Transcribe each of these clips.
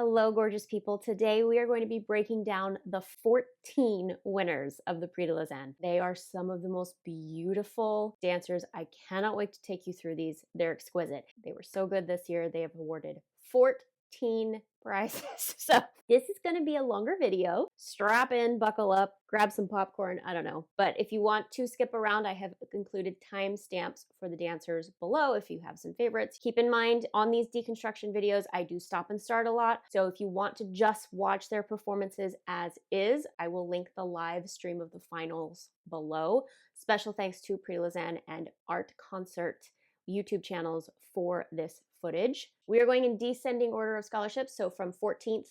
Hello, gorgeous people. Today we are going to be breaking down the 14 winners of the Prix de Lausanne. They are some of the most beautiful dancers. I cannot wait to take you through these. They're exquisite. They were so good this year. They have awarded 14 prizes. So this is going to be a longer video. Strap in, buckle up, grab some popcorn. I don't know. But if you want to skip around, I have included timestamps for the dancers below if you have some favorites. Keep in mind on these deconstruction videos, I do stop and start a lot. So if you want to just watch their performances as is, I will link the live stream of the finals below. Special thanks to Prix de Lausanne and Art Concert YouTube channels for this footage. We are going in descending order of scholarship, so from 14th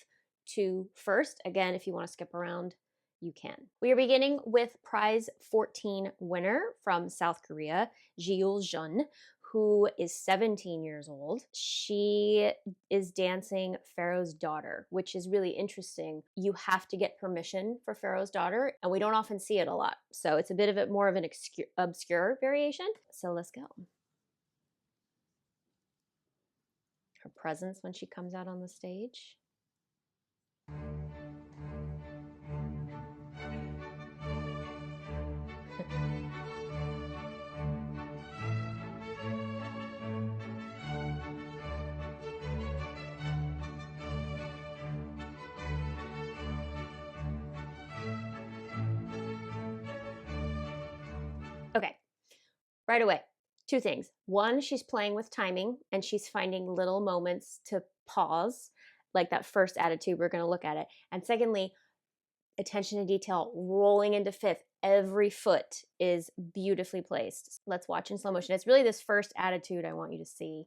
to 1st. Again, if you want to skip around, you can. We are beginning with prize 14 winner from South Korea, Jiyul, who is 17 years old. She is dancing Pharaoh's Daughter, which is really interesting. You have to get permission for Pharaoh's Daughter, and we don't often see it a lot. So it's a bit of more of an obscure variation. So let's go. Her presence when she comes out on the stage. Okay, right away. Two things. One, she's playing with timing and she's finding little moments to pause, like that first attitude, we're going to look at it. And secondly, attention to detail, rolling into fifth. Every foot is beautifully placed. Let's watch in slow motion. It's really this first attitude I want you to see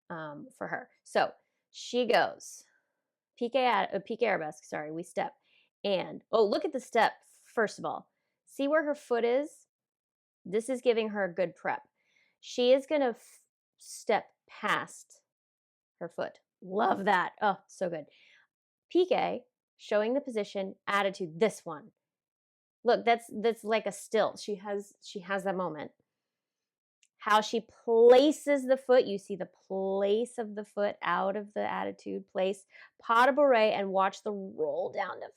for her. So she goes, pique arabesque, sorry, we step. And, oh, look at the step, first of all. See where her foot is? This is giving her a good prep. She is going to step past her foot. Love that. Oh, so good. Pique, showing the position, attitude, this one. Look, that's like a stilt. She has that moment. How she places the foot, you see the place of the foot out of the attitude, place, pas de bourrée, and watch the roll down to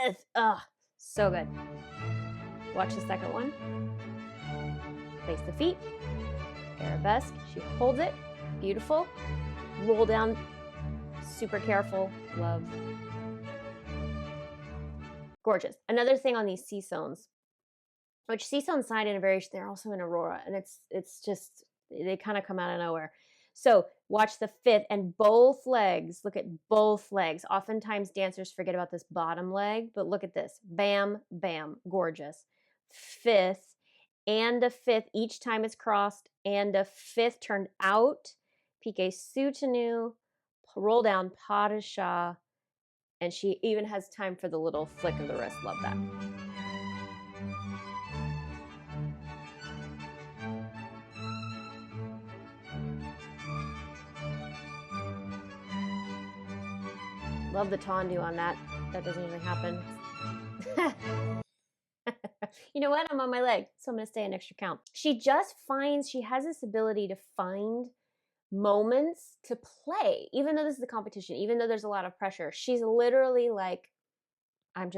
fifth. Oh, so good. Watch the second one. Place the feet, arabesque, she holds it, beautiful, roll down, super careful, love. Gorgeous. Another thing on these 𝐶𝐶𝐿𝐿s, which 𝐶𝐶𝐿𝐿 side in a variation, they're also in Aurora, and it's just, they kind of come out of nowhere. So watch the fifth and both legs, look at both legs. Oftentimes dancers forget about this bottom leg, but look at this, bam, bam, gorgeous. Fifth, and a fifth each time it's crossed, and a fifth turned out, pique soutenu, roll down pas de chat, and she even has time for the little flick of the wrist. Love that. Love the tendu on that. That doesn't usually happen. You know what? I'm on my leg, so I'm going to stay an extra count. She just finds, she has this ability to find moments to play, even though this is a competition, even though there's a lot of pressure. She's literally like, I'm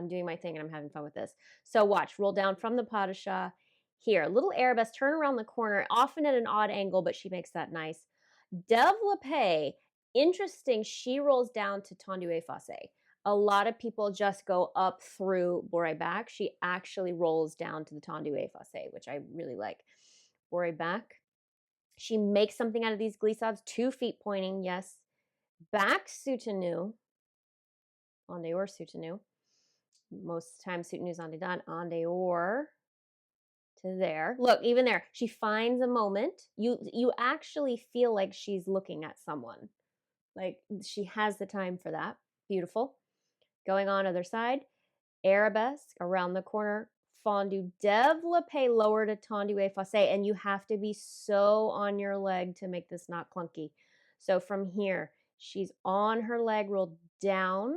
doing my thing and I'm having fun with this. So watch, roll down from the pas de chat. Here, little arabesque, turn around the corner, often at an odd angle, but she makes that nice. Développé, interesting, she rolls down to tendu effacé. A lot of people just go up through bourrée back. She actually rolls down to the tendu effacé, which I really like. Bourrée back. She makes something out of these glissades, 2 feet pointing, yes. Back soutenu, en dehors soutenu. Most times soutenu is en dedans, en dehors to there. Look, even there, she finds a moment. You actually feel like she's looking at someone. Like she has the time for that. Beautiful. Going on other side, arabesque around the corner, fondu, développé, lower to tendu effacé, and you have to be so on your leg to make this not clunky. So from here, she's on her leg, rolled down.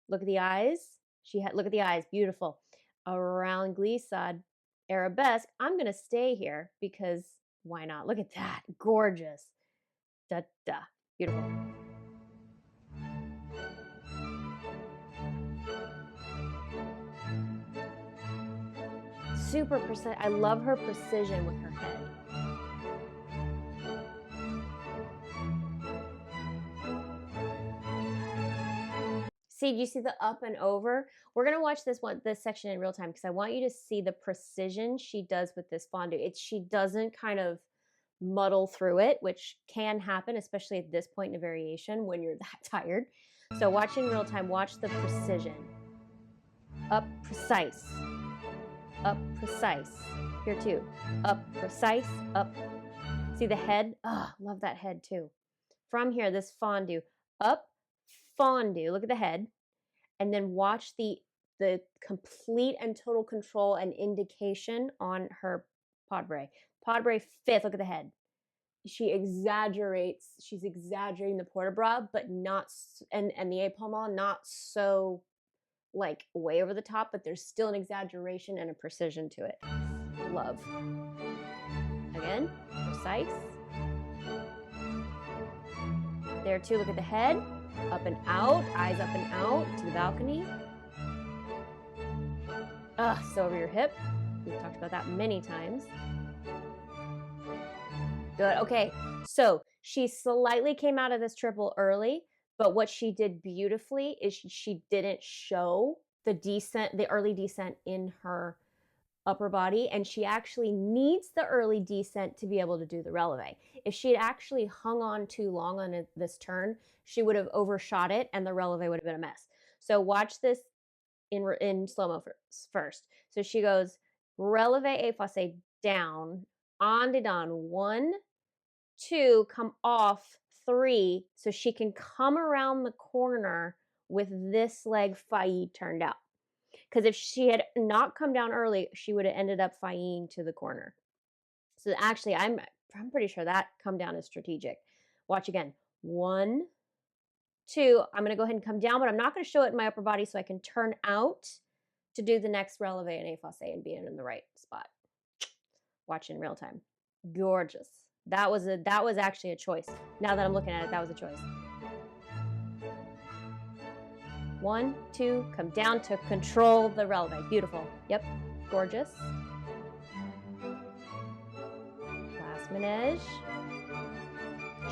Look at the eyes. Look at the eyes, beautiful. Around glissade, arabesque. I'm gonna stay here because why not? Look at that, gorgeous. Da da, beautiful. super precise. I love her precision with her head. See, do you see the up and over? We're gonna watch this section in real time because I want you to see the precision she does with this fondue. She doesn't kind of muddle through it, which can happen, especially at this point in a variation when you're that tired. So watch in real time, watch the precision. Up, precise. Up, precise. Here too. Up, precise, up. See the head? Oh, love that head too. From here, this fondue. Up, fondue. Look at the head. And then watch the complete and total control and indication on her padre. Padre fifth, look at the head. She exaggerates, she's exaggerating the port de bras, but not, and the épaulement, not so like way over the top, but there's still an exaggeration and a precision to it. Love. Again, precise. There too, look at the head. Up and out, eyes up and out to the balcony. So over your hip. We've talked about that many times. Good, okay. So she slightly came out of this triple early, but what she did beautifully is she didn't show the descent, the early descent in her upper body, and she actually needs the early descent to be able to do the releve. If she had actually hung on too long on this turn, she would have overshot it and the releve would have been a mess. So watch this in slow-mo first. So she goes releve effacé down, on de don, 1, 2, come off, 3, so she can come around the corner with this leg failli turned out. Because if she had not come down early, she would have ended up failliing to the corner. So actually, I'm pretty sure that come down is strategic. Watch again. 1, 2. I'm going to go ahead and come down, but I'm not going to show it in my upper body so I can turn out to do the next releve and effacé and be in the right spot. Watch in real time. Gorgeous. That was actually a choice. Now that I'm looking at it, that was a choice. 1, 2, come down to control the releve. Beautiful. Yep. Gorgeous. Last manège.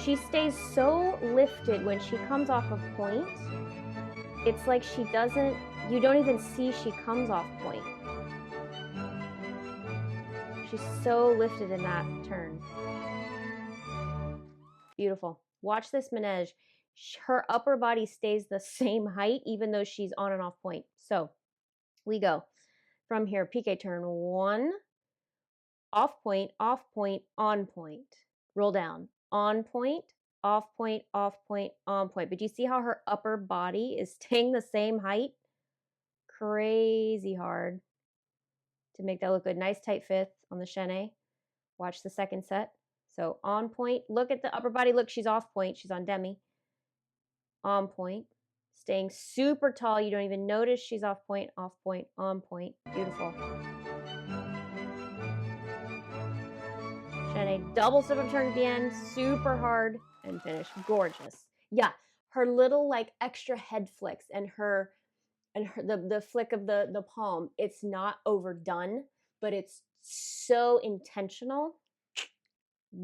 She stays so lifted when she comes off of point. It's like she doesn't, you don't even see she comes off point. She's so lifted in that turn. Beautiful. Watch this manège. Her upper body stays the same height even though she's on and off point. So we go from here, piqué turn, 1, off point, on point, roll down, on point, on point. But do you see how her upper body is staying the same height? Crazy hard to make that look good. Nice tight fifth on the chaîné. Watch the second set. So on point, look at the upper body. Look, she's off point. She's on demi. On point, staying super tall. You don't even notice she's off point, on point. Beautiful. Chaîné, double step up turn at the end, super hard, and finish. Gorgeous. Yeah, her little like extra head flicks and the flick of the palm. It's not overdone, but it's so intentional.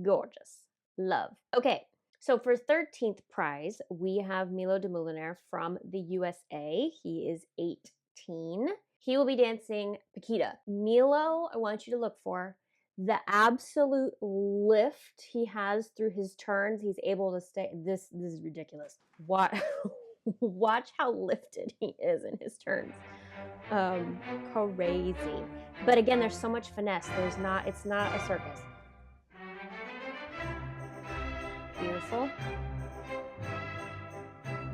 Gorgeous. Love. Okay. So for 13th prize, we have Milo DEMEULENAERE from the USA. He is 18. He will be dancing Paquita. Milo, I want you to look for the absolute lift he has through his turns. He's able to stay. This is ridiculous. Watch how lifted he is in his turns. Crazy. But again, there's so much finesse. It's not a circus. Beautiful.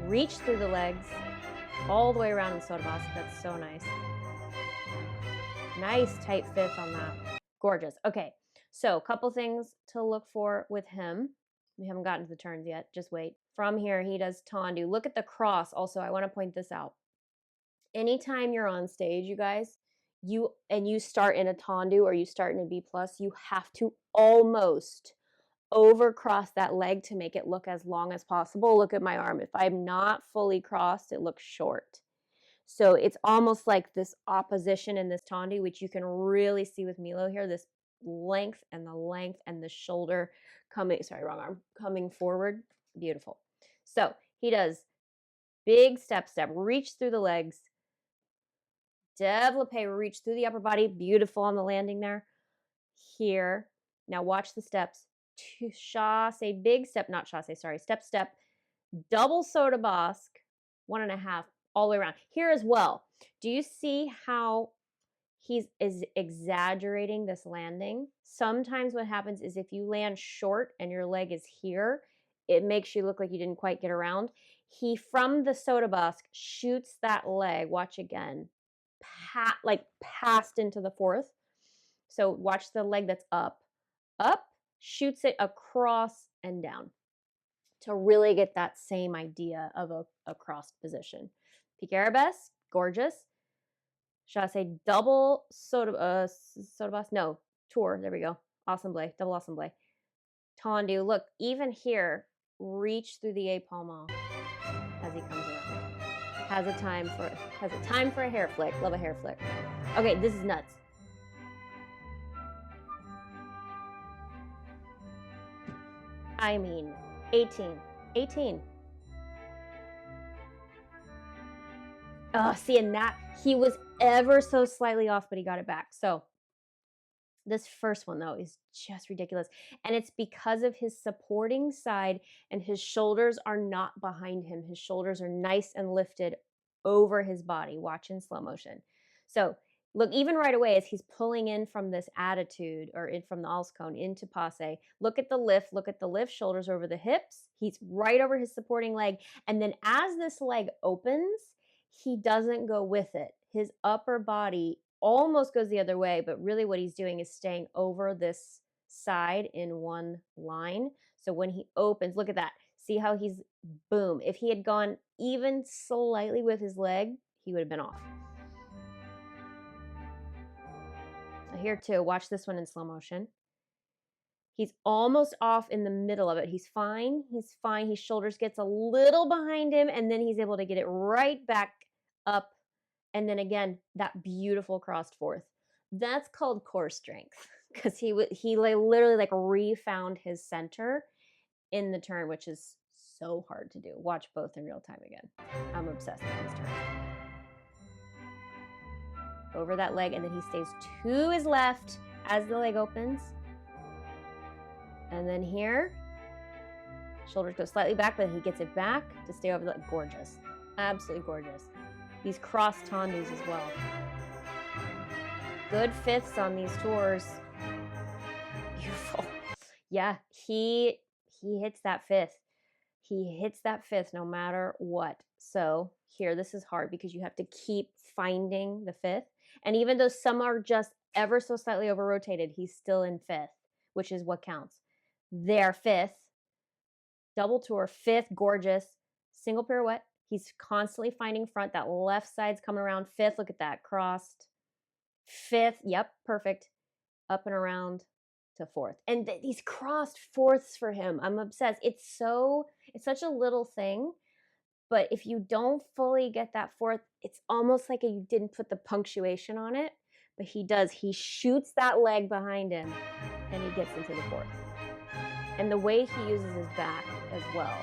Reach through the legs all the way around in Sotabas. That's so nice. Nice tight fifth on that. Gorgeous. Okay, so a couple things to look for with him. We haven't gotten to the turns yet. Just wait. From here, he does tendu. Look at the cross. Also, I want to point this out. Anytime you're on stage, you guys, you start in a tendu or you start in a B+, you have to almost overcross that leg to make it look as long as possible. Look at my arm. If I'm not fully crossed, it looks short. So it's almost like this opposition in this tendu, which you can really see with Milo here, this length and the shoulder coming, sorry, wrong arm, coming forward. Beautiful. So he does big step, reach through the legs, développé, reach through the upper body. Beautiful on the landing there. Here. Now watch the steps. Chasse, big step, not chasse, sorry, step, double saut de basque, 1.5, all the way around. Here as well. Do you see how is exaggerating this landing? Sometimes what happens is if you land short and your leg is here, it makes you look like you didn't quite get around. He, from the saut de basque, shoots that leg, watch again, passed into the fourth. So watch the leg that's up, shoots it across and down to really get that same idea of a crossed position. Pique arabesque, gorgeous. Chasse double saut de basque, no, tour, there we go. Assemblée, double assemblée. Tendu, look, even here, reach through the épaulement as he comes around. Has a time for a hair flick. Love a hair flick. Okay, this is nuts. I mean, 18. Oh, see, and that, he was ever so slightly off, but he got it back. So this first one, though, is just ridiculous. And it's because of his supporting side, and his shoulders are not behind him. His shoulders are nice and lifted over his body. Watch in slow motion. So look, even right away as he's pulling in from this attitude, or in from the 𝐂𝐸𝐿𝐶one into passe, look at the lift, shoulders over the hips. He's right over his supporting leg. And then as this leg opens, he doesn't go with it. His upper body almost goes the other way, but really what he's doing is staying over this side in one line. So when he opens, look at that. See how he's, boom. If he had gone even slightly with his leg, he would have been off. Here too, watch this one in slow motion. He's almost off in the middle of it. He's fine. His shoulders gets a little behind him, and then he's able to get it right back up. And then again, that beautiful crossed fourth. That's called core strength, because he literally like refound his center in the turn, which is so hard to do. Watch both in real time again. I'm obsessed with these turns. Over that leg, and then he stays to his left as the leg opens. And then here, shoulders go slightly back, but he gets it back to stay over the leg. Gorgeous. Absolutely gorgeous. These cross tendus as well. Good fifths on these tours. Beautiful. Yeah, he hits that fifth. He hits that fifth no matter what. So here, this is hard because you have to keep finding the fifth. And even though some are just ever so slightly over rotated, he's still in fifth, which is what counts. There, fifth. Double tour, fifth, gorgeous. Single pirouette. He's constantly finding front. That left side's coming around. Fifth, look at that, crossed. Fifth, yep, perfect. Up and around to fourth. And these crossed fourths for him, I'm obsessed. It's such a little thing, but if you don't fully get that fourth, it's almost like you didn't put the punctuation on it, but he does. He shoots that leg behind him, and he gets into the fourth. And the way he uses his back as well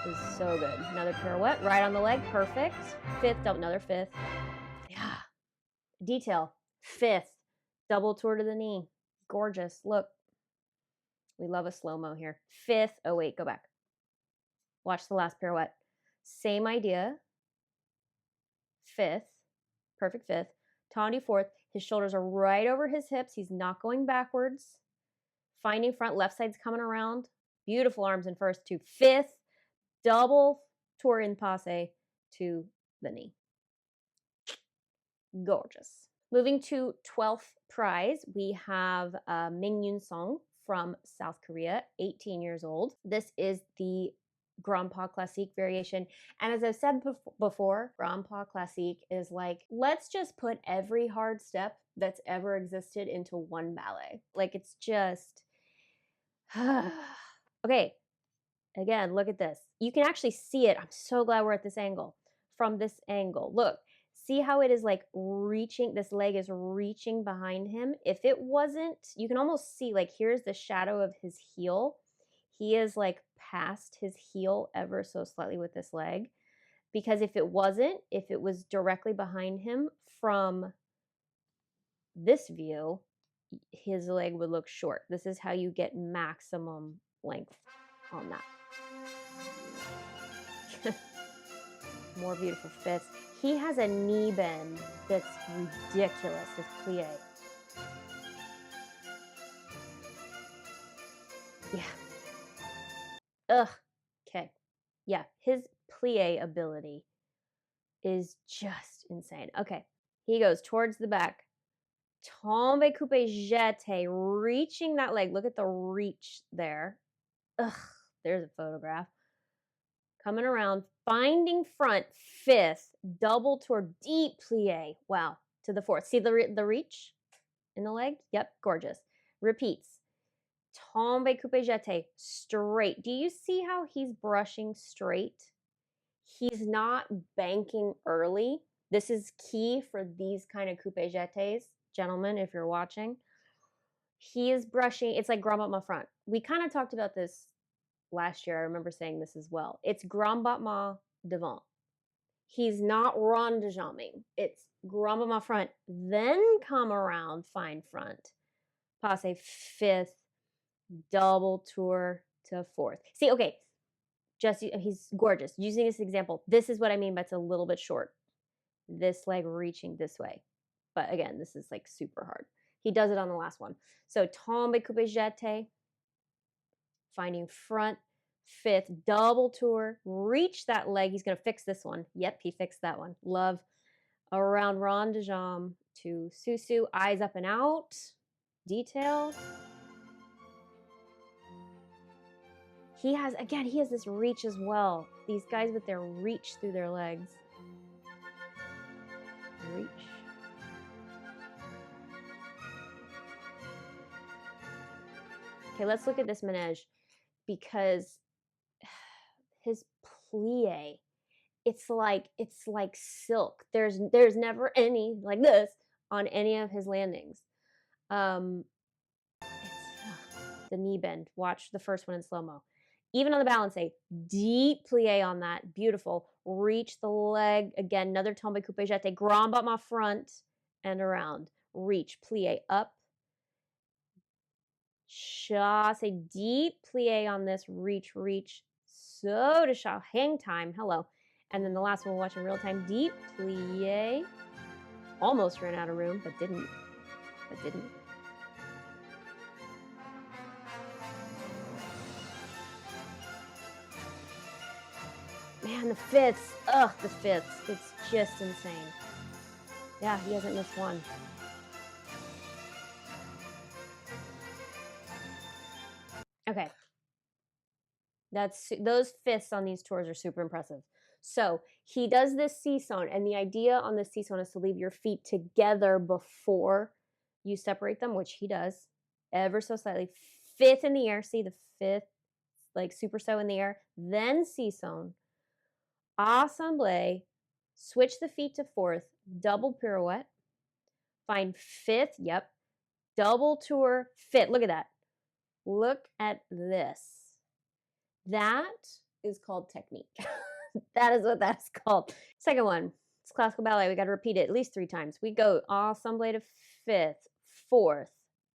is so good. Another pirouette, right on the leg, perfect. Fifth, another fifth. Yeah. Detail, fifth, double tour to the knee. Gorgeous, look. We love a slow-mo here. Fifth, oh wait, go back. Watch the last pirouette. Same idea. Fifth, perfect fifth. Tendu fourth, his shoulders are right over his hips. He's not going backwards. Finding front, left side's coming around. Beautiful arms in first to fifth. Double tour in passe to the knee. Gorgeous. Moving to 12th prize, we have Mingyun SON from South Korea, 18 years old. This is the Grand Pas Classique variation. And as I've said before, Grand Pas Classique is like, let's just put every hard step that's ever existed into one ballet. Like, it's just... Okay, again, look at this. You can actually see it. I'm so glad we're at this angle. from this angle. Look, see how it is like reaching, this leg is reaching behind him. If it wasn't, you can almost see like here's the shadow of his heel. He is like past his heel ever so slightly with this leg. Because if it wasn't, if it was directly behind him from this view, his leg would look short. This is how you get maximum length on that. More beautiful fits. He has a knee bend that's ridiculous, his plie. Yeah. Ugh. Okay. Yeah, his plie ability is just insane. Okay, he goes towards the back. Tombe coupe jeté, reaching that leg. Look at the reach there. Ugh, there's a photograph. Coming around, finding front, fifth, double tour, deep plie. Wow, to the fourth. See the reach in the leg? Yep, gorgeous. Repeats. Tombe coupe jeté, straight. Do you see how he's brushing straight? He's not banking early. This is key for these kind of coupe jetés, gentlemen, if you're watching. He is brushing, it's like grand battement front. We kind of talked about this last year. I remember saying this as well. It's grand battement devant. He's not rond de jambing. It's grand battement front, then come around, find front. Passe fifth, double tour to fourth. See, okay, just he's gorgeous. Using this example, this is what I mean by it's a little bit short. This leg reaching this way. But again, this is like super hard. He does it on the last one. So tombe coupe jeté, finding front, fifth, double tour, reach that leg. He's going to fix this one. Yep, he fixed that one. Love. Around rond de jambe to susu, eyes up and out. Detail. He has, again, he has this reach as well. These guys with their reach through their legs. Reach. Okay, let's look at this manège because his plie, it's like silk. There's never any like this on any of his landings. The knee bend. Watch the first one in slow-mo. Even on the balance, deep plie on that. Beautiful. Reach the leg. Again, another tombe coupe jeté. Grand battement front and around. Reach. Plie up. Chasse. Deep plie on this. Reach, reach. So to sha. Hang time. Hello. And then the last one we'll watch in real time. Deep plie. Almost ran out of room, but didn't. Man, the fifths. Ugh, the fifths. It's just insane. Yeah, he hasn't missed one. Okay. Those fifths on these tours are super impressive. So he does this 𝐶𝐶, and the idea on the 𝐶𝐶 is to leave your feet together before you separate them, which he does ever so slightly. Fifth in the air. See the fifth, like super so in the air. Then 𝐶𝐶. Assemble, switch the feet to fourth, double pirouette, find fifth, yep, double tour, fifth. Look at that. Look at this. That is called technique. That is what that's called. Second one, it's classical ballet. We got to repeat it at least 3 times. We go assemble to fifth, fourth,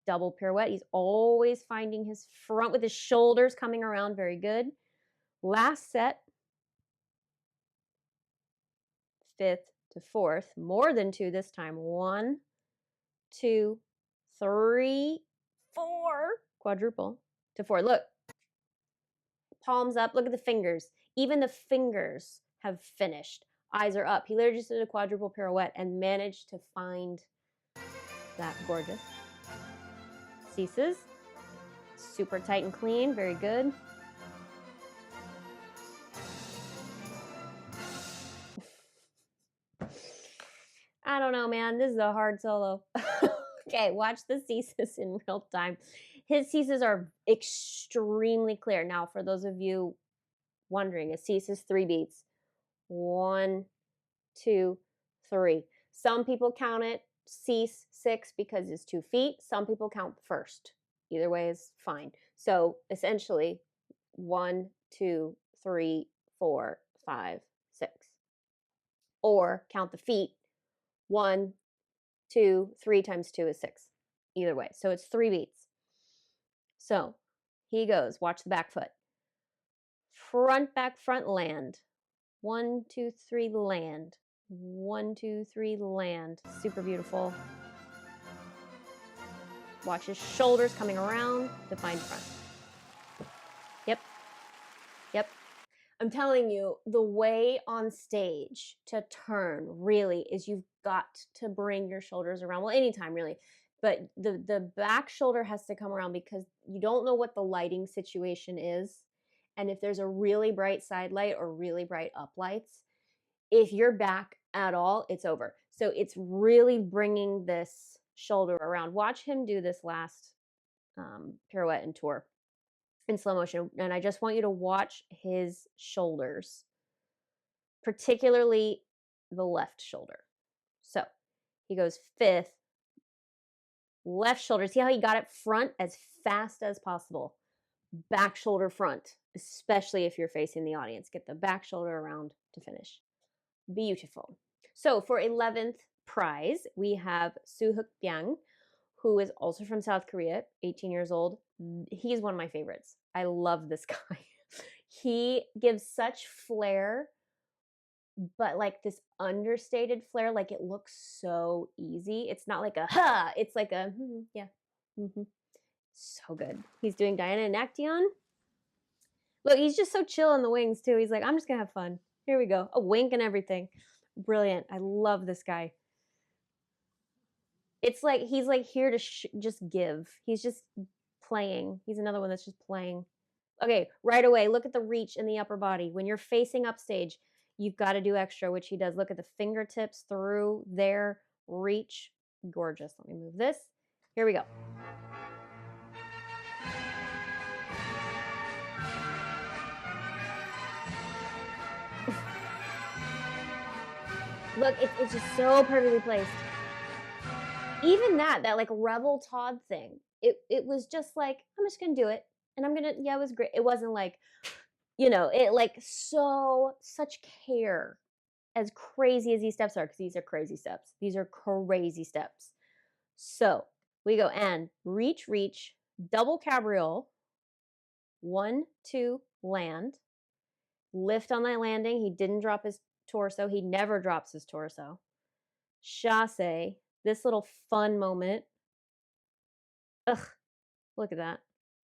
double pirouette. He's always finding his front with his shoulders coming around. Very good. Last set. Fifth to fourth, more than 2 this time. 1, 2, 3, 4, quadruple to 4. Look, palms up. Look at the fingers. Even the fingers have finished. Eyes are up. He literally just did a quadruple pirouette and managed to find that. Gorgeous. Ceases. Super tight and clean. Very good. I don't know, man. This is a hard solo. Okay, watch the 𝐶𝐶s in real time. His 𝐶𝐶s are extremely clear. Now, for those of you wondering, a 𝐶𝐶 is 3 beats. 1, 2, 3. Some people count it cease 6 because it's 2 feet. Some people count first. Either way is fine. So essentially 1, 2, 3, 4, 5, 6. Or count the feet. 1, 2, 3 times 2 is 6. Either way. So it's 3 beats. So he goes, watch the back foot. Front, back, front, land. 1, 2, 3, land. 1, 2, 3, land. Super beautiful. Watch his shoulders coming around to find front. Yep. Yep. I'm telling you, the way on stage to turn really is you've got to bring your shoulders around. Well, anytime really. But the back shoulder has to come around because you don't know what the lighting situation is. And if there's a really bright side light or really bright up lights, if you're back at all, it's over. So it's really bringing this shoulder around. Watch him do this last pirouette and tour in slow motion. And I just want you to watch his shoulders, particularly the left shoulder. So he goes 5th, left shoulder. See how he got it front as fast as possible. Back shoulder front, especially if you're facing the audience. Get the back shoulder around to finish. Beautiful. So for 11th prize, we have Suhyeok, who is also from South Korea, 18 years old. He's one of my favorites. I love this guy. He gives such flair, but like this understated flair, like it looks so easy. It's not like a ha, it's like a yeah. So good. He's doing Dayeon and Dayeon. Look, he's just so chill on the wings too. He's like, I'm just gonna have fun. Here we go. A wink and everything. Brilliant. I love this guy. It's like he's like here to just give. He's just playing. He's another one that's just playing. Okay, right away, look at the reach in the upper body. When you're facing upstage, you've got to do extra, which he does. Look at the fingertips through their reach. Gorgeous. Let me move this. Here we go. Look, it's just so perfectly placed. Even that like Revel Todd thing, it was just like, I'm just gonna do it. And I'm gonna, yeah, it was great. It wasn't like, you know, it like such care, as crazy as these steps are, because these are crazy steps. These are crazy steps. So we go and reach, double cabriole, 1, 2, land, lift on that landing. He didn't drop his torso. He never drops his torso. Chasse, this little fun moment. Ugh, look at that.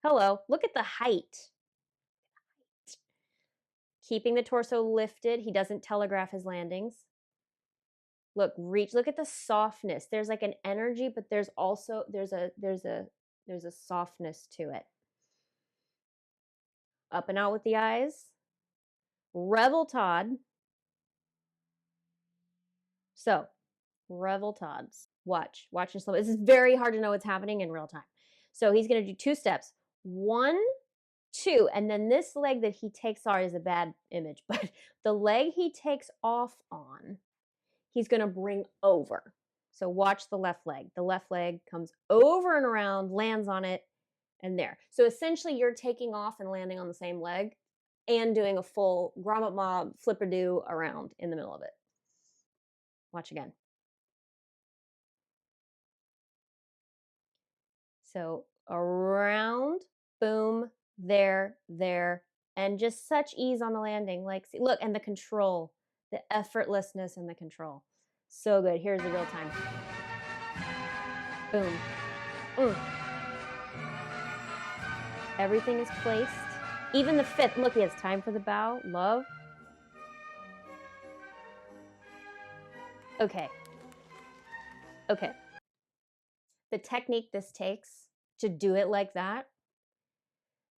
Hello, look at the height. Keeping the torso lifted. He doesn't telegraph his landings. Look, reach, look at the softness. There's like an energy, but there's also, there's a softness to it. Up and out with the eyes. Revel Todd. So, Revel Todds. Watch and slow. This is very hard to know what's happening in real time. So he's going to do 2 steps. 1, 2, and then this leg that he takes, sorry, is a bad image, but the leg he takes off on, he's going to bring over. So watch the left leg. The left leg comes over and around, lands on it, and there. So essentially you're taking off and landing on the same leg and doing a full GRAMADA flipper-do around in the middle of it. Watch again. So around, boom, there, and just such ease on the landing. Like, see, look, and the control, the effortlessness and the control. So good. Here's the real time. Boom. Everything is placed. Even the 5th, look, he has time for the bow, love. Okay. The technique this takes to do it like that,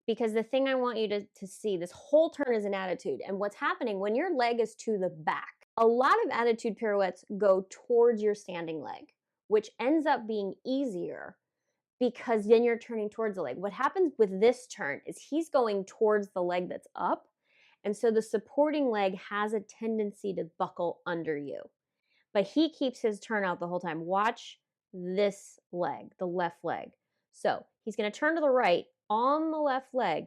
because the thing I want you to see, this whole turn is an attitude. And what's happening when your leg is to the back, a lot of attitude pirouettes go towards your standing leg, which ends up being easier because then you're turning towards the leg. What happens with this turn is he's going towards the leg that's up, And so the supporting leg has a tendency to buckle under you. But he keeps his turn out the whole time. Watch this leg, the left leg. So he's going to turn to the right on the left leg.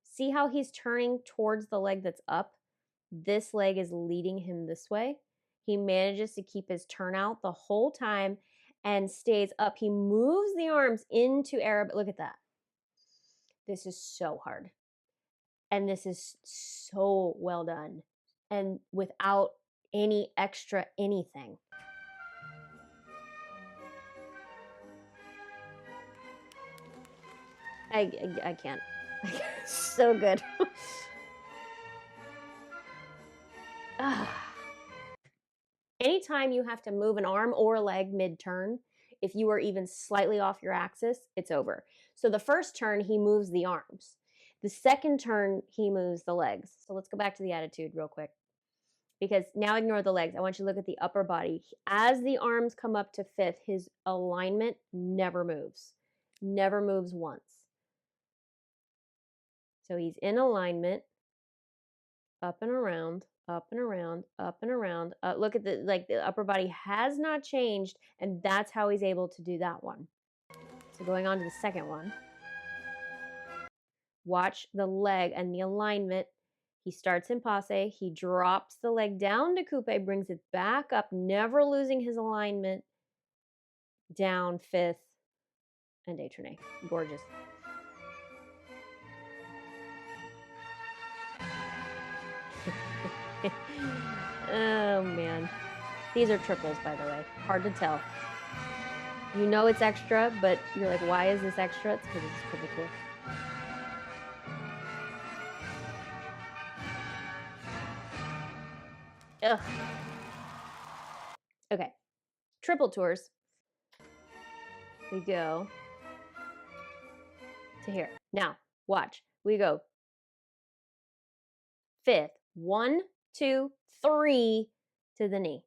See how he's turning towards the leg that's up? This leg is leading him this way. He manages to keep his turn out the whole time and stays up. He moves the arms into Arab. Look at that. This is so hard. And this is so well done. And without any extra anything. I can't. So good. Anytime you have to move an arm or a leg mid-turn, if you are even slightly off your axis, it's over. So the first turn, he moves the arms. The second turn, he moves the legs. So let's go back to the attitude real quick. Because now ignore the legs. I want you to look at the upper body. As the arms come up to fifth, his alignment never moves. Never moves once. So he's in alignment, up and around, up and around, up and around. Look at the upper body has not changed, and that's how he's able to do that one. So going on to the second one. Watch the leg and the alignment. He starts in passe. He drops the leg down to coupe, brings it back up, never losing his alignment. Down, fifth, and détourné. Gorgeous. Oh, man. These are triples, by the way. Hard to tell. You know it's extra, but you're like, why is this extra? It's because it's a triple tour. Ugh. Okay. Triple tours. We go to here. Now, watch. We go fifth. 1, 2, 3 to the knee.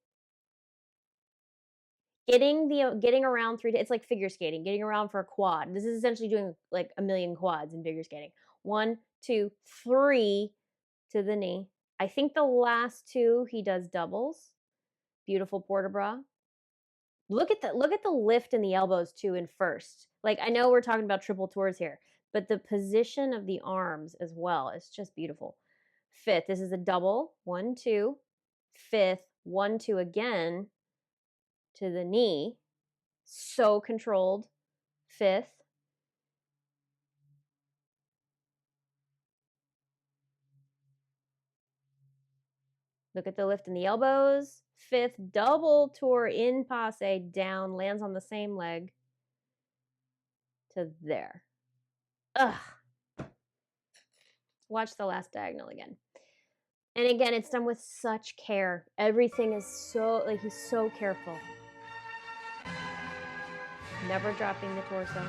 Getting around 3. It's like figure skating. Getting around for a quad. This is essentially doing like a million quads in figure skating. 1, 2, 3 to the knee. I think the last 2 he does doubles. Beautiful port de bras. Look at the lift in the elbows too in first. Like I know we're talking about triple tours here, but the position of the arms as well is just beautiful. Fifth, this is a double. 1, 2. Fifth, 1, 2 again to the knee. So controlled. Fifth. Look at the lift in the elbows. Fifth, double tour in passe, down, lands on the same leg to there. Ugh. Watch the last diagonal again. And again, it's done with such care. Everything is so, like, he's so careful. Never dropping the torso.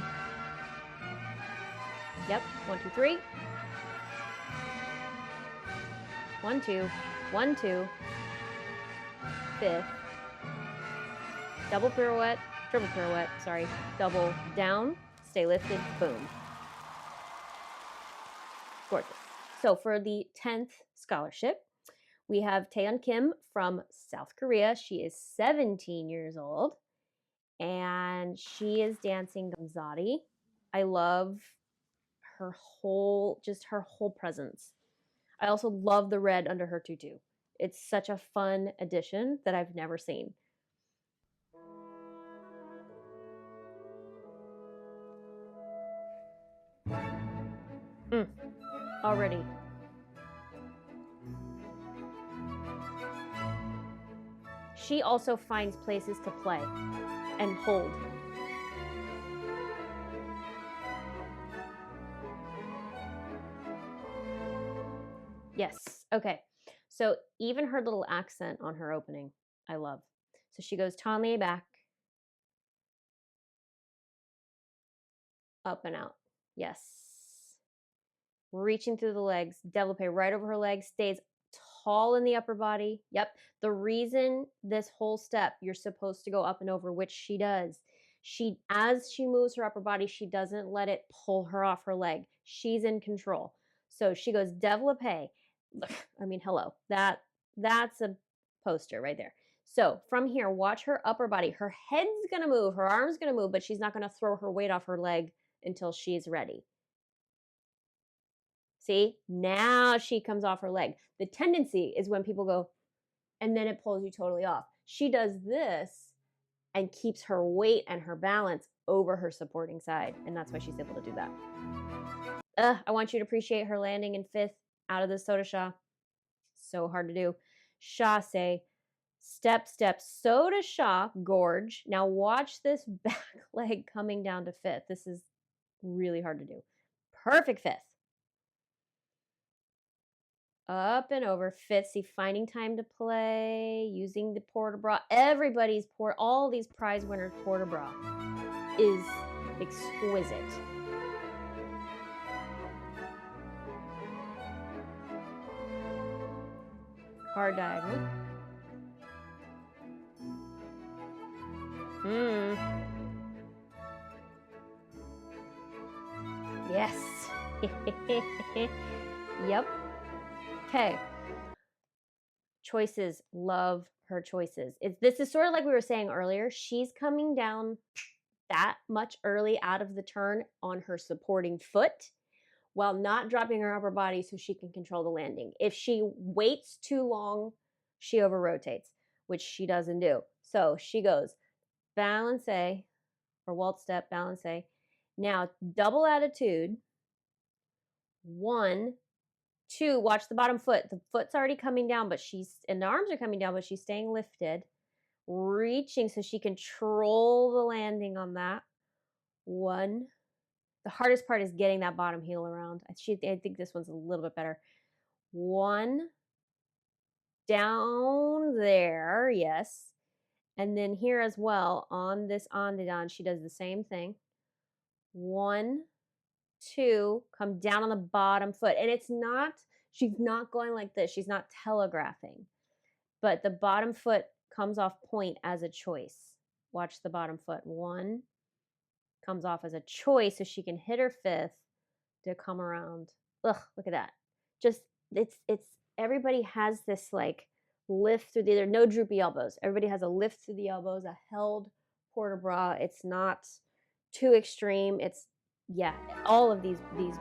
Yep, 1, 2, 3. 1, 2, 1, 2. Fifth. Double pirouette, triple pirouette, sorry. Double down, stay lifted, boom. Gorgeous. So for the 10th scholarship, we have Tae Eun KIM from South Korea. She is 17 years old, and she is dancing Gamzati. I love her whole presence. I also love the red under her tutu. It's such a fun addition that I've never seen. Already. She also finds places to play and hold. Yes. Okay. So even her little accent on her opening, I love. So she goes Tonley back, up and out. Yes. Reaching through the legs, développé right over her legs, stays tall in the upper body. Yep. The reason this whole step, you're supposed to go up and over, which she does. As she moves her upper body, she doesn't let it pull her off her leg. She's in control. So she goes développé. I mean, hello. That's a poster right there. So from here, watch her upper body. Her head's going to move. Her arm's going to move, but she's not going to throw her weight off her leg until she's ready. See? Now she comes off her leg. The tendency is when people go, and then it pulls you totally off. She does this and keeps her weight and her balance over her supporting side. And that's why she's able to do that. I want you to appreciate her landing in 5th out of the soda sha. So hard to do. Chassé, step, step, soda sha, gorge. Now watch this back leg coming down to 5th. This is really hard to do. Perfect 5th. Up and over 5th. See, finding time to play, using the port de bras. Everybody's all these prize winners' port de bras is exquisite. Hard diagonal. Yes. Yep. Okay. Choices. Love her choices. This is sort of like we were saying earlier. She's coming down that much early out of the turn on her supporting foot while not dropping her upper body so she can control the landing. If she waits too long, she over rotates, which she doesn't do. So she goes balancé or waltz step, balancé. Now double attitude. 1, 2, watch the bottom foot. The foot's already coming down, and the arms are coming down, but she's staying lifted. Reaching so she can control the landing on that. 1. The hardest part is getting that bottom heel around. I think this one's a little bit better. 1. Down there, yes. And then here as well, on this ondidan, she does the same thing. 1, 2, come down on the bottom foot. And she's not going like this. She's not telegraphing. But the bottom foot comes off point as a choice. Watch the bottom foot. 1 comes off as a choice so she can hit her 5th to come around. Ugh, look at that. Just, it's everybody has this like lift through there are no droopy elbows. Everybody has a lift through the elbows, a held port de bras. It's not too extreme. It's, yeah, all of these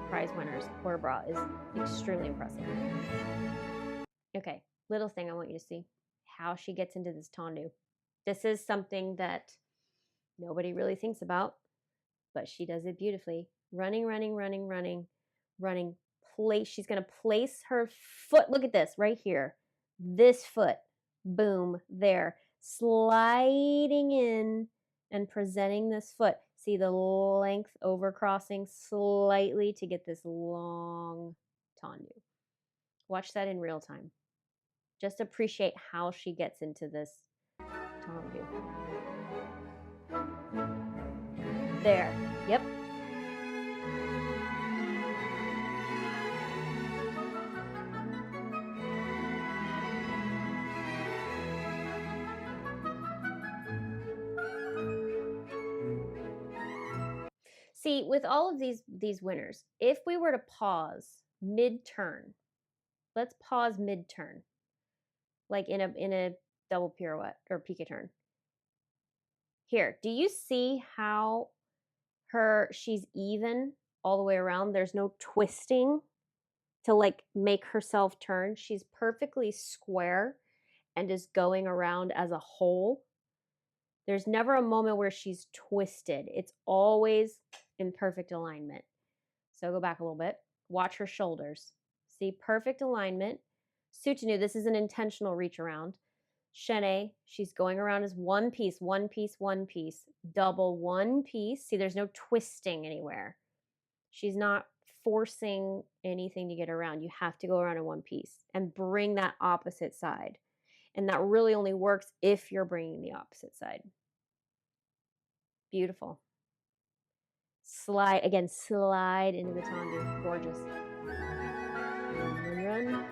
prize winners, port de bras is extremely impressive. Okay, little thing I want you to see. How she gets into this tendu. This is something that nobody really thinks about, but she does it beautifully. Running, running, running, running, running. Place. She's going to place her foot. Look at this right here. This foot. Boom. There. Sliding in and presenting this foot. See the length overcrossing slightly to get this long tendu. Watch that in real time. Just appreciate how she gets into this tendu. There. Yep. See, with all of these winners, if we were to pause mid-turn, let's pause mid-turn, like in a double pirouette or piqué turn. Here, do you see how she's even all the way around? There's no twisting to like make herself turn. She's perfectly square and is going around as a whole. There's never a moment where she's twisted. It's always in perfect alignment. So go back a little bit. Watch her shoulders. See, perfect alignment. Soutenu, this is an intentional reach around. Chaîné, she's going around as one piece, one piece, one piece. Double one piece. See, there's no twisting anywhere. She's not forcing anything to get around. You have to go around in one piece and bring that opposite side. And that really only works if you're bringing the opposite side. Beautiful. Slide, again, slide into the tendu. Gorgeous. Run.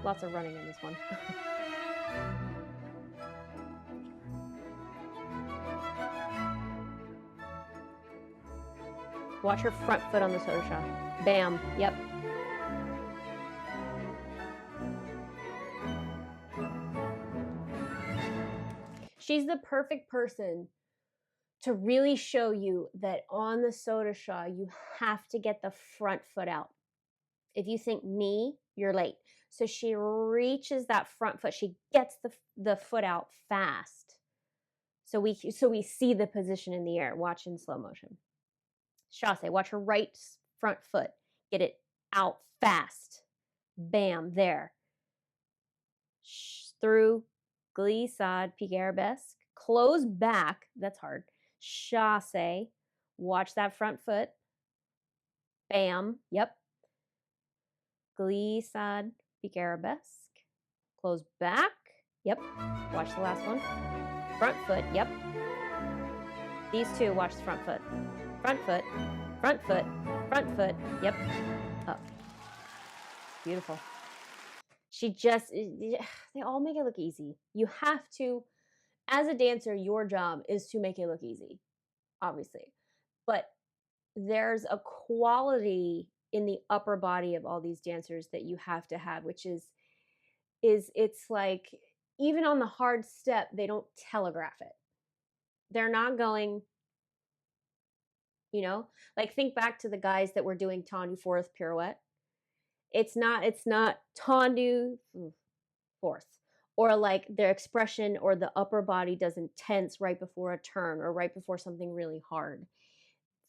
Lots of running in this one. Watch her front foot on the soda sha. Bam. Yep. She's the perfect person to really show you that on the soda shaw, you have to get the front foot out. If you think knee, you're late. So she reaches that front foot. She gets the foot out fast. So we see the position in the air. Watch in slow motion. Chasse, watch her right front foot. Get it out fast. Bam, there. Through glissade, pique arabesque. Close back. That's hard. Chasse. Watch that front foot. Bam. Yep. Glissade, pique arabesque. Close back. Yep. Watch the last one. Front foot. Yep. These two, watch the front foot. Front foot. Front foot. Front foot. Yep. Up. Beautiful. She just, they all make it look easy. You have to, as a dancer, your job is to make it look easy, obviously. But there's a quality in the upper body of all these dancers that you have to have, which is it's like, even on the hard step, they don't telegraph it. They're not going, you know, like think back to the guys that were doing tendu fourth pirouette. It's not tendu fourth, or like their expression or the upper body doesn't tense right before a turn or right before something really hard.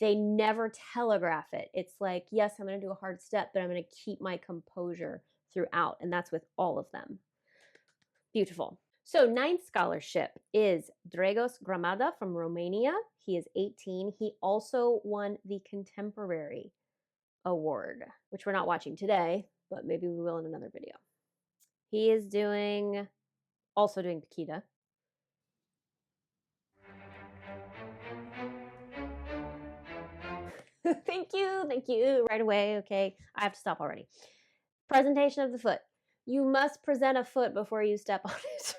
They never telegraph it. It's like, yes, I'm going to do a hard step, but I'm going to keep my composure throughout. And that's with all of them. Beautiful. So ninth scholarship is Dragos GRAMADA from Romania. He is 18. He also won the Contemporary Award, which we're not watching today, but maybe we will in another video. He is also doing Paquita. Thank you, right away. Okay, I have to stop already. Presentation of the foot. You must present a foot before you step on it.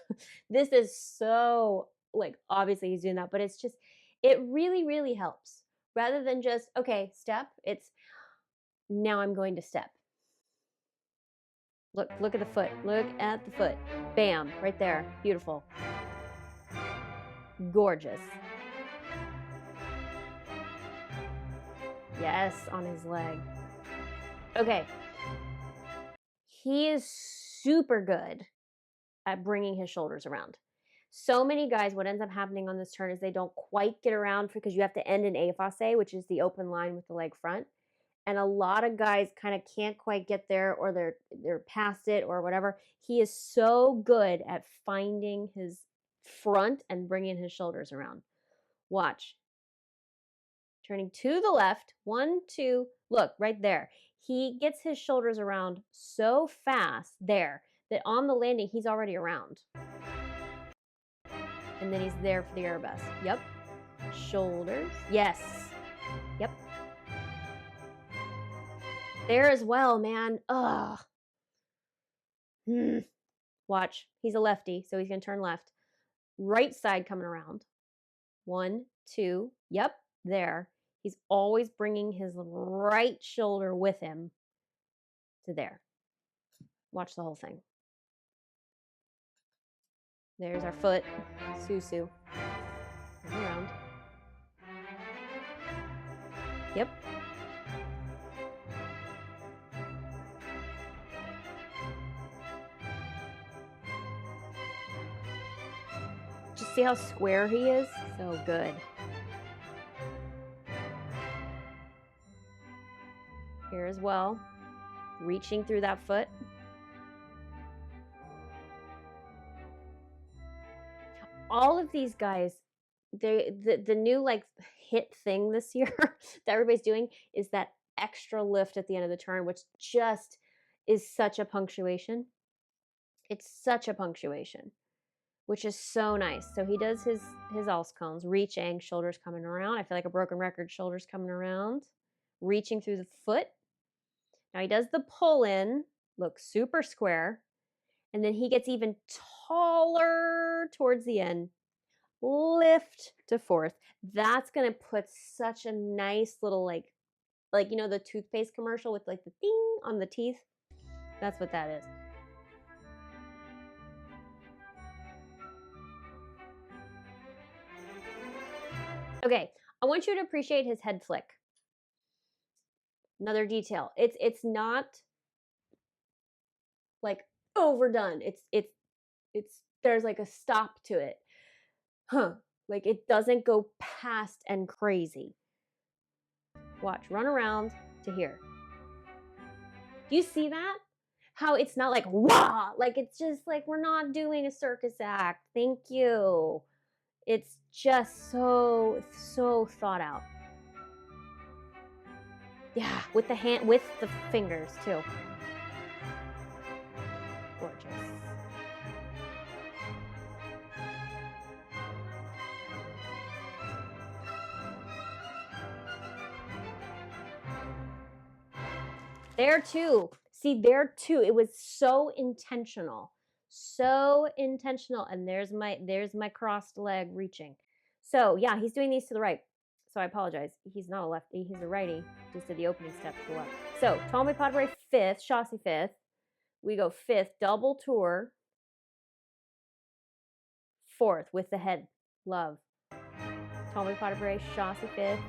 This is so, like, obviously he's doing that, but it's just, it really, really helps. Rather than just, okay, step, it's, now I'm going to step. Look at the foot. Look at the foot. Bam, right there. Beautiful. Gorgeous. Yes, on his leg. Okay. He is super good at bringing his shoulders around. So many guys, what ends up happening on this turn is they don't quite get around because you have to end in épaulement, which is the open line with the leg front. And a lot of guys kind of can't quite get there, or they're past it or whatever. He is so good at finding his front and bringing his shoulders around. Watch. Turning to the left, 1, 2, look, right there. He gets his shoulders around so fast there that on the landing, he's already around. And then he's there for the arabesque. Yep. Shoulders. Yes. Yep. There as well, man. Ugh. Watch. He's a lefty, so he's going to turn left. Right side coming around. 1, 2. Yep. There. He's always bringing his right shoulder with him to there. Watch the whole thing. There's our foot. Susu. Around. Yep. Just see how square he is? So good. Here as well. Reaching through that foot. All of these guys, the new like hit thing this year that everybody's doing is that extra lift at the end of the turn, which just is such a punctuation. It's such a punctuation, which is so nice. So he does his 𝐂𝐨𝐮𝐫𝐬, reaching, shoulders coming around. I feel like a broken record, shoulders coming around, reaching through the foot. Now he does the pull in, looks super square, and then he gets even taller towards the end. Lift to fourth. That's gonna put such a nice little like you know the toothpaste commercial with like the ding on the teeth. That's what that is. Okay, I want you to appreciate his head flick. Another detail. It's not like overdone. It's there's like a stop to it. Huh. Like it doesn't go past and crazy. Watch, run around to here. Do you see that? How it's not like wah, like it's just like we're not doing a circus act. Thank you. It's just so thought out. Yeah, with the hand, with the fingers too. Gorgeous. There too. See, there too. It was so intentional. So intentional. And there's my crossed leg reaching. So yeah, he's doing these to the right. So I apologize. He's not a lefty, he's a righty. Just did the opening step to the left. So Tommy pas de bourrée fifth, chassé fifth. We go fifth, double tour. Fourth with the head. Love. Tommy pas de bourrée, chassé fifth,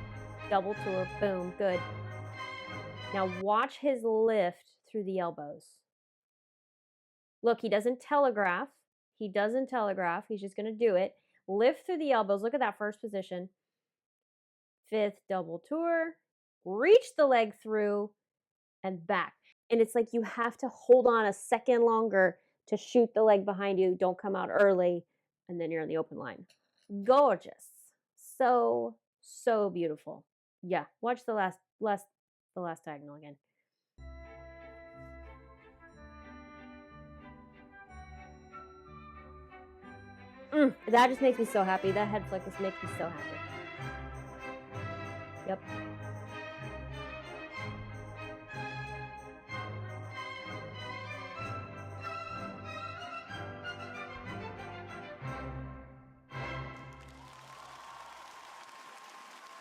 double tour, boom, good. Now watch his lift through the elbows. Look, he doesn't telegraph. He doesn't telegraph. He's just going to do it. Lift through the elbows. Look at that first position. Fifth double tour. Reach the leg through and back. And it's like you have to hold on a second longer to shoot the leg behind you. Don't come out early. And then you're on the open line. Gorgeous. So beautiful. Yeah, watch the last diagonal again. That just makes me so happy. That head flick just makes me so happy. Yep.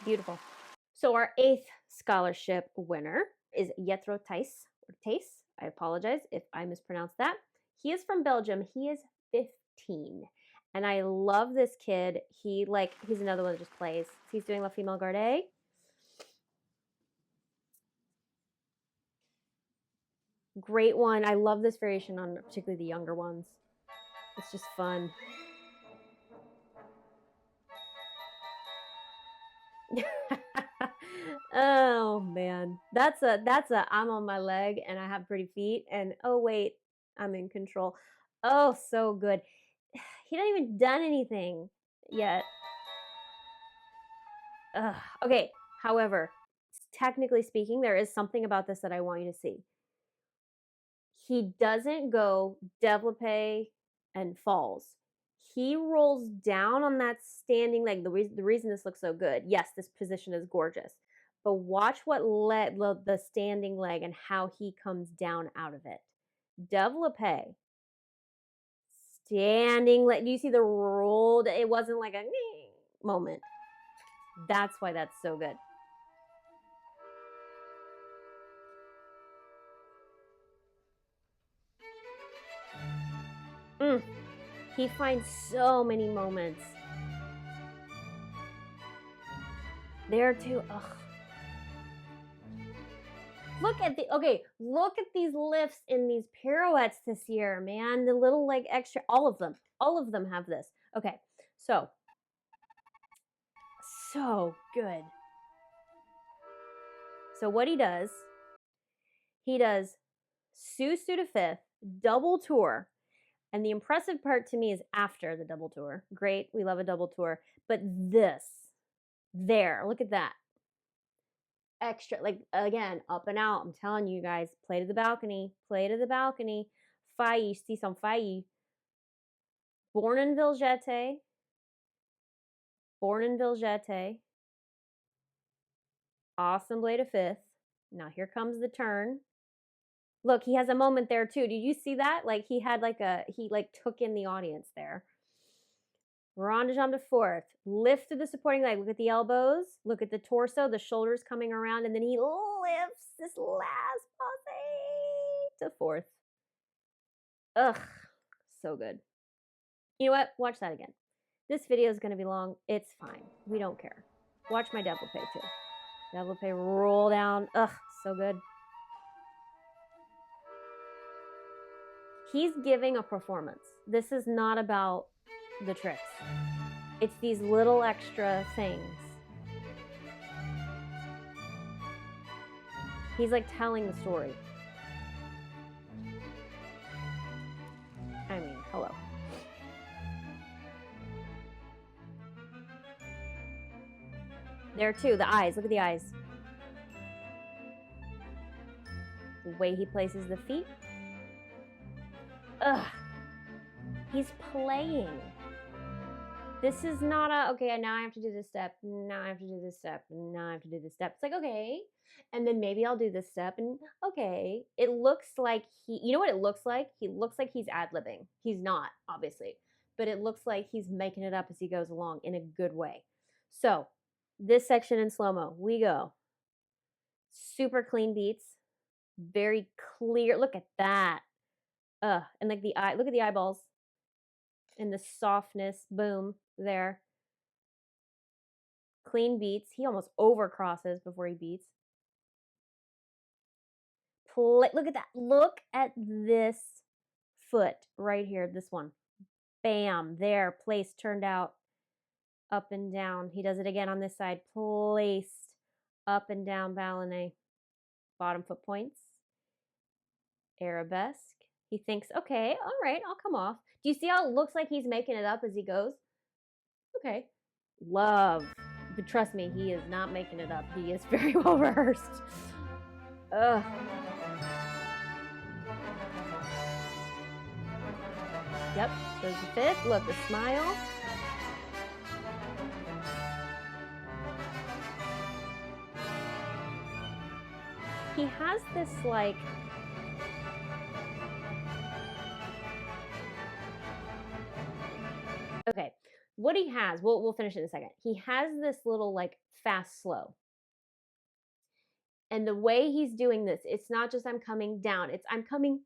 Beautiful. So our 8th scholarship winner is Jetro THIJS. I apologize if I mispronounced that. He is from Belgium. He is 15. And I love this kid. He's another one that just plays. He's doing La Femelle Gardée. Great one. I love this variation on particularly the younger ones. It's just fun. Oh man, that's a I'm on my leg and I have pretty feet and oh wait, I'm in control. Oh, so good. He hasn't even done anything yet. Okay, however, technically speaking, there is something about this that I want you to see. He doesn't go développé and falls. He rolls down on that standing leg. The reason this looks so good, yes, this position is gorgeous. But watch what the standing leg and how he comes down out of it. Développé. Standing leg. Do you see the roll? It wasn't like a moment. That's why that's so good. He finds so many moments. There too. Ugh. Look at these lifts in these pirouettes this year, man. The little like extra, all of them have this. Okay, so good. So what he does Sue to fifth, double tour. And the impressive part to me is after the double tour. Great, we love a double tour. But look at that. Extra, like again, up and out. I'm telling you guys, play to the balcony. Failli, see some failli. Bournonville Jeté. Assemblée to fifth. Now here comes the turn. Look, he has a moment there too. Did you see that? Like he had he took in the audience there. Rond de jambe to fourth. Lift through the supporting leg. Look at the elbows. Look at the torso, the shoulders coming around, and then he lifts this last passe to fourth. Ugh, so good. You know what? Watch that again. This video is going to be long. It's fine. We don't care. Watch my développé too. Développé roll down. Ugh, so good. He's giving a performance. This is not about the tricks. It's these little extra things. He's like telling the story. I mean, hello. There too, the eyes. Look at the eyes. The way he places the feet. Ugh. He's playing. This is not a, okay, now I have to do this step. Now I have to do this step. Now I have to do this step. It's like, okay. And then maybe I'll do this step. And okay. It looks like you know what it looks like? He looks like he's ad-libbing. He's not, obviously. But it looks like he's making it up as he goes along in a good way. So, this section in slow-mo, we go. Super clean beats. Very clear. Look at that. And like the eye, look at the eyeballs. And the softness, boom, there. Clean beats. He almost overcrosses before he beats. Look at that. Look at this foot right here, this one. Bam, there, placed, turned out, up and down. He does it again on this side. Placed, up and down, ballonnet. Bottom foot points. Arabesque. He thinks, okay, all right, I'll come off. Do you see how it looks like he's making it up as he goes? Okay. Love. But trust me, he is not making it up. He is very well rehearsed. Ugh. Yep, there's the fifth. Look, the smile. He has this like okay, what he has, we'll finish it in a second. He has this little like fast slow. And the way he's doing this, it's not just I'm coming down, it's I'm coming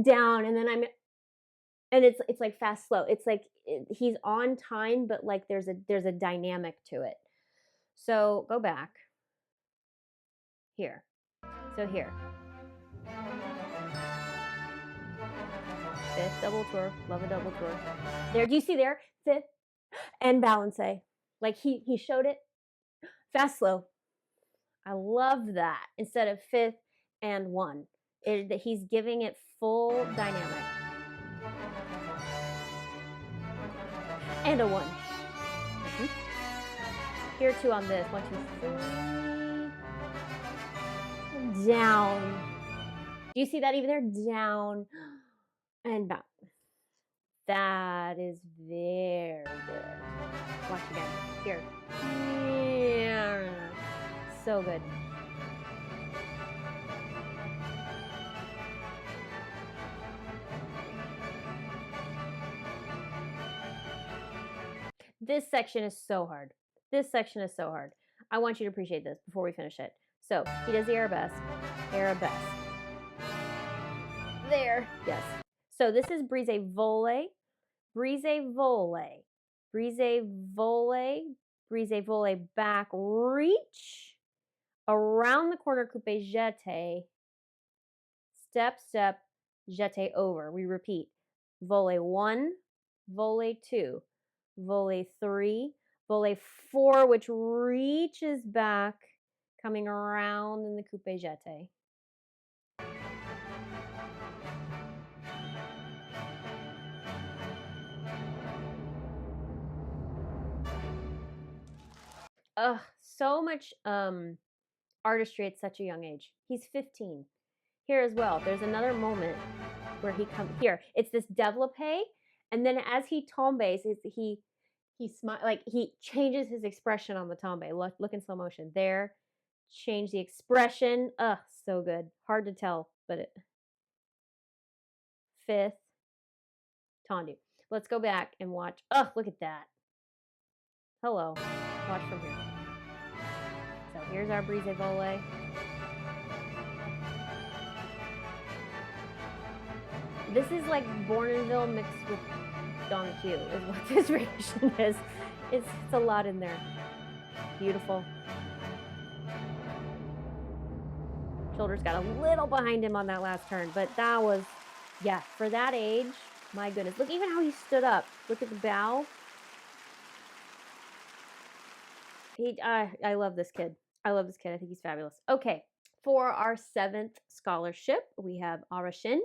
down and then and it's like fast slow. It's like he's on time, but like there's a dynamic to it. So go back. Here. So here. Fifth double tour, love a double tour. There, do you see there? Fifth and balance. Like he showed it. Fast slow. I love that. Instead of fifth and one. He's giving it full dynamic. And a one. Here two on this. 1, 2, 3. Down. Do you see that even there? Down and back. That is very good. Watch again. Here. Yeah. So good. This section is so hard. This section is so hard. I want you to appreciate this before we finish it. So he does the arabesque. Arabesque. There. Yes. So this is brise volley. Brise volley. Brise volley. Brise volley back. Reach. Around the corner coupe jeté. Step, step, jeté over. We repeat. Volley 1. Volley 2. Volley 3, volley 4, which reaches back, coming around in the coupe jeté. So much artistry at such a young age. He's 15. Here as well, there's another moment where he comes here. It's this développé, and then as he tombes, he smiles, like he changes his expression on the tombe. Look in slow motion. There, change the expression. So good. Hard to tell, but it. Fifth, tendu. Let's go back and watch. Look at that. Hello. Watch from here. So here's our brise volley. This is like Bournonville mixed with Don Q is what this rendition is. It's a lot in there. Beautiful. Shoulders got a little behind him on that last turn, but that was, yeah, for that age, my goodness. Look, even how he stood up. Look at the bow. I love this kid. I love this kid. I think he's fabulous. Okay, for our 7th scholarship, we have Ara SHIN,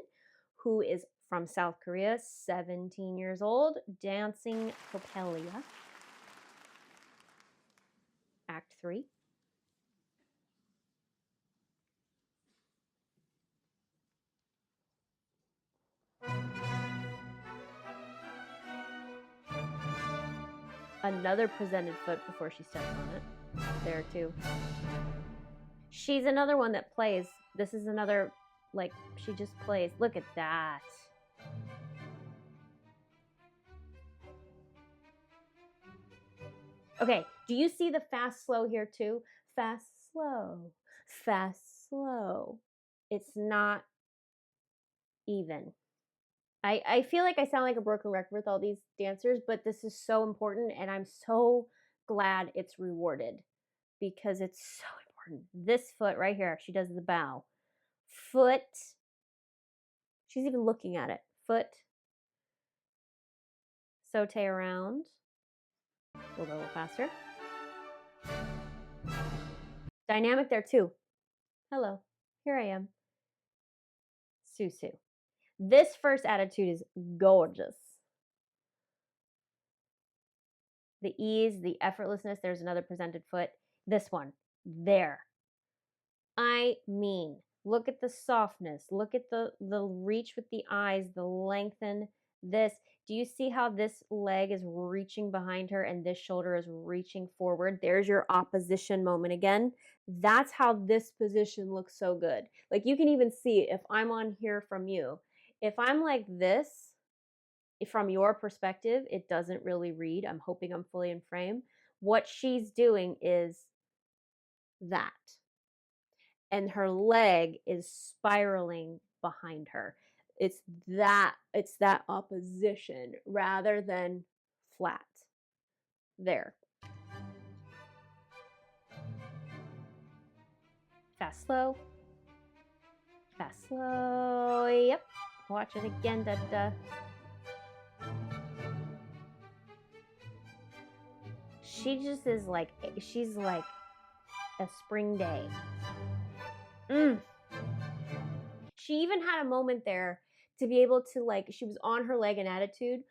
who is from South Korea, 17 years old, dancing Coppelia. Act 3. Another presented foot before she steps on it. There too. She's another one that plays. This is another, like, she just plays. Look at that. Okay, do you see the fast slow here too? Fast slow, fast slow. It's not even. I feel like I sound like a broken record with all these dancers, but this is so important, and I'm so glad it's rewarded because it's so important. This foot right here, she does the bow. Foot, she's even looking at it. Foot, saute around. We'll go a little faster. Dynamic there too. Hello, here I am. Susu. This first attitude is gorgeous. The ease, the effortlessness. There's another presented foot. This one, there. I mean, look at the softness. Look at the reach with the eyes, the lengthen. This. Do you see how this leg is reaching behind her and this shoulder is reaching forward? There's your opposition moment again. That's how this position looks so good. Like you can even see if I'm on here from you. If I'm like this, from your perspective, it doesn't really read. I'm hoping I'm fully in frame. What she's doing is that. And her leg is spiraling behind her. It's that opposition rather than flat. There. Fast, slow. Fast, slow. Yep. Watch it again. Da, da. She just is like, she's like a spring day. She even had a moment there to be able to, like, she was on her leg in attitude,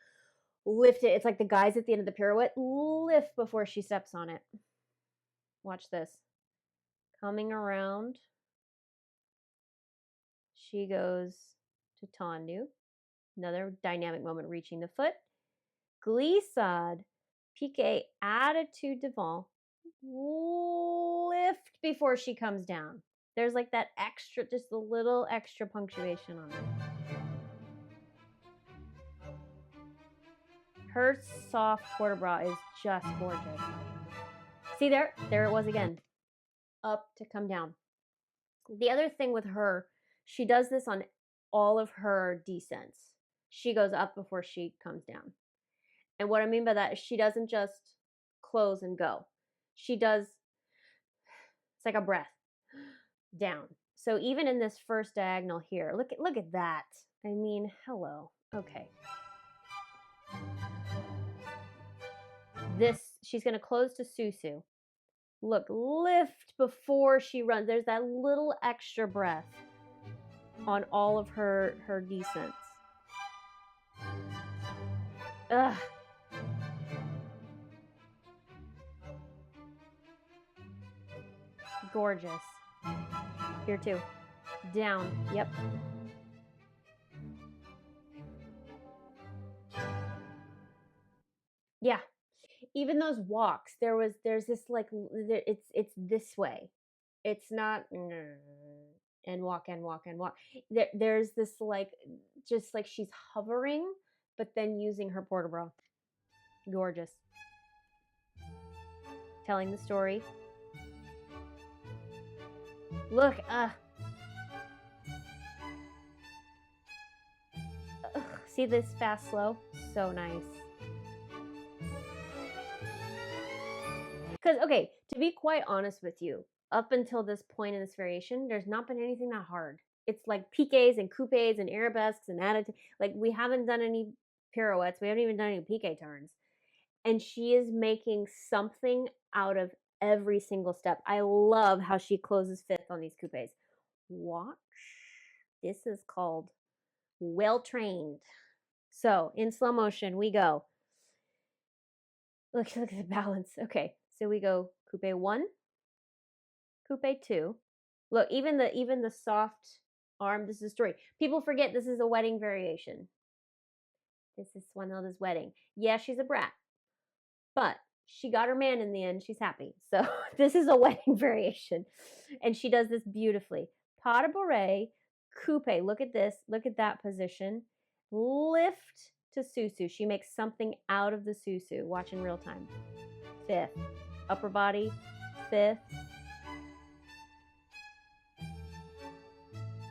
lift it. It's like the guys at the end of the pirouette, lift before she steps on it. Watch this. Coming around. She goes to tendu. Another dynamic moment reaching the foot. Glissade, piqué, attitude devant. Lift before she comes down. There's like that extra, just a little extra punctuation on there. Her soft quarter bra is just gorgeous. See there? There it was again. Up to come down. The other thing with her, she does this on all of her descents. She goes up before she comes down. And what I mean by that is she doesn't just close and go. She does, it's like a breath, down. So even in this first diagonal here, look at that. I mean, hello. Okay. This, she's going to close to Susu. Look, lift before she runs. There's that little extra breath on all of her descents. Ugh. Gorgeous. Here too. Down. Yep. Yeah. Even those walks, there's this like, it's this way. It's not and walk and walk and walk. There's this like, just like she's hovering, but then using her port de bras. Gorgeous. Telling the story. Look, see this fast slow? So nice. Because, okay, to be quite honest with you, up until this point in this variation, there's not been anything that hard. It's like piqués and coupés and arabesques and attitude. Like, we haven't done any pirouettes. We haven't even done any piqué turns. And she is making something out of every single step. I love how she closes fifth on these coupés. Watch. This is called well trained. So in slow motion, we go. Look at the balance. Okay, so we go coupe 1, coupe 2. Look, even the soft arm. This is story. People forget this is a wedding variation. This is Swanhilda's wedding. Yeah, she's a brat, but she got her man in the end. She's happy. So this is a wedding variation, and she does this beautifully. Pas de bourrée, coupe. Look at this. Look at that position. Lift to susu. She makes something out of the susu. Watch in real time. Fifth. Upper body. Fifth.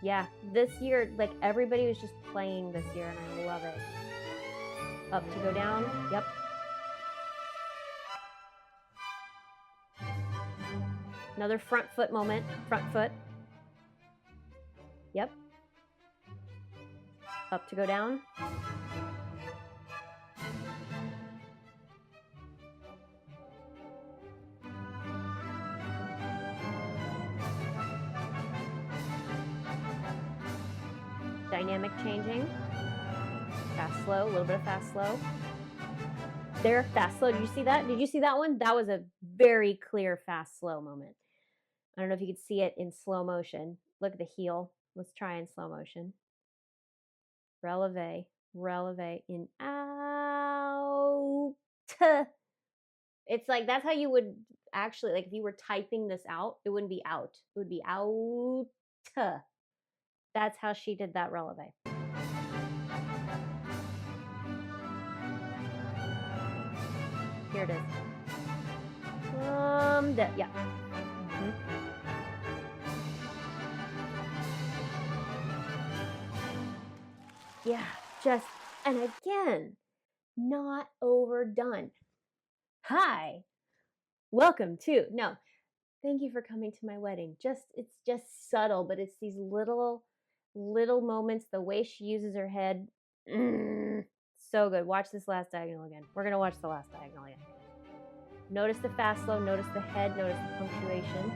Yeah, this year, like, everybody was just playing this year, and I love it. Up to go down. Yep. Another front foot moment. Front foot. Yep. Up to go down. Dynamic changing. Fast, slow, a little bit of fast, slow. There, fast, slow. Did you see that? Did you see that one? That was a very clear fast, slow moment. I don't know if you could see it in slow motion. Look at the heel. Let's try in slow motion. Releve, releve, in, out. It's like, that's how you would actually, like, if you were typing this out, it wouldn't be out. It would be out. That's how she did that releve. Here it is. Yeah. Yeah, just, and again, not overdone. Hi, welcome to, no, thank you for coming to my wedding. It's just subtle, but it's these little moments, the way she uses her head. So good. Watch this last diagonal again. We're going to watch the last diagonal again. Notice the fast, slow, notice the head, notice the punctuation.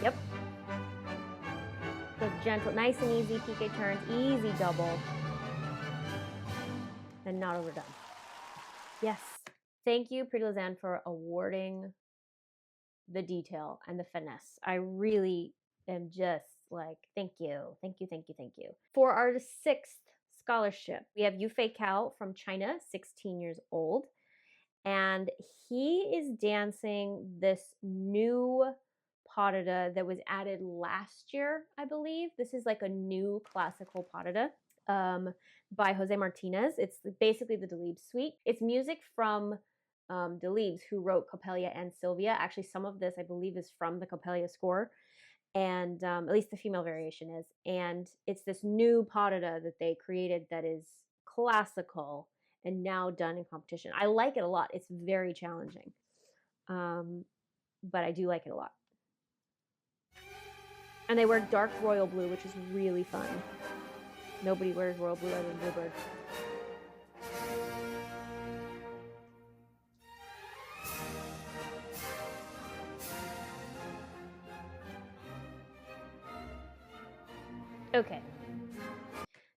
Yep. So gentle, nice and easy piqué turns, easy double, and not overdone. Yes. Thank you, Prix de Lausanne, for awarding the detail and the finesse. I really am just like, thank you, thank you, thank you, thank you. For our 6th scholarship, we have Yufei CAO from China, 16 years old. And he is dancing this new pas de deux that was added last year, I believe. This is like a new classical pas de deux by Jose Martinez. It's basically the Delibes suite. It's music from Delibes, who wrote Coppelia and Sylvia. Actually, some of this, I believe, is from the Coppelia score. And at least the female variation is. And it's this new pas de deux that they created that is classical and now done in competition. I like it a lot. It's very challenging, but I do like it a lot. And they wear dark royal blue, which is really fun. Nobody wears royal blue other than Bluebird. Okay.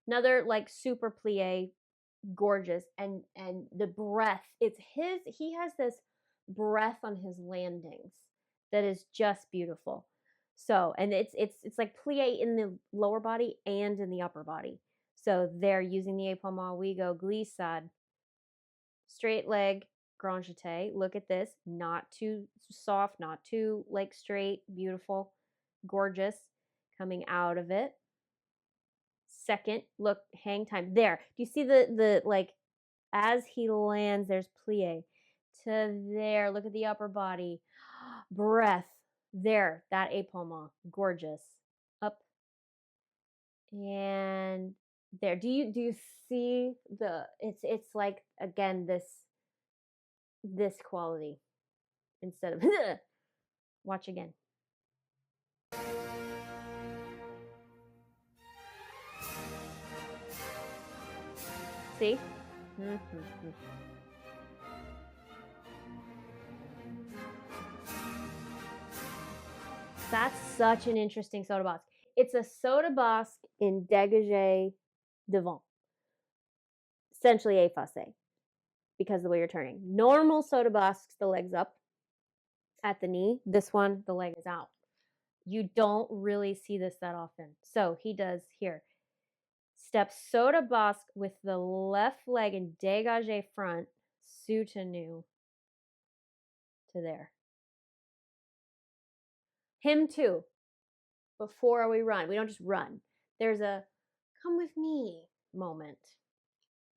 Another like super plie, gorgeous, and the breath, it's his, he has this breath on his landings that is just beautiful. So, and it's like plie in the lower body and in the upper body. So they're using the épaulement. We go glissade, straight leg, grand jeté. Look at this, not too soft, not too like straight, beautiful, gorgeous, coming out of it. Second, look, hang time. There. Do you see the like, as he lands, there's plie to there. Look at the upper body. Breath. There. That épaulement. Gorgeous. Up. And there, do you see the, it's like, again, this quality instead of watch again. See? That's such an interesting soda basque. It's a soda basque in dégagé devant, essentially effacé, because of the way you're turning. Normal soda basques, the legs up at the knee. This one, the leg is out. You don't really see this that often. So he does here. Step soda basque with the left leg in dégagé front, soutenu to there. Him too. Before we run, we don't just run. There's a come with me moment.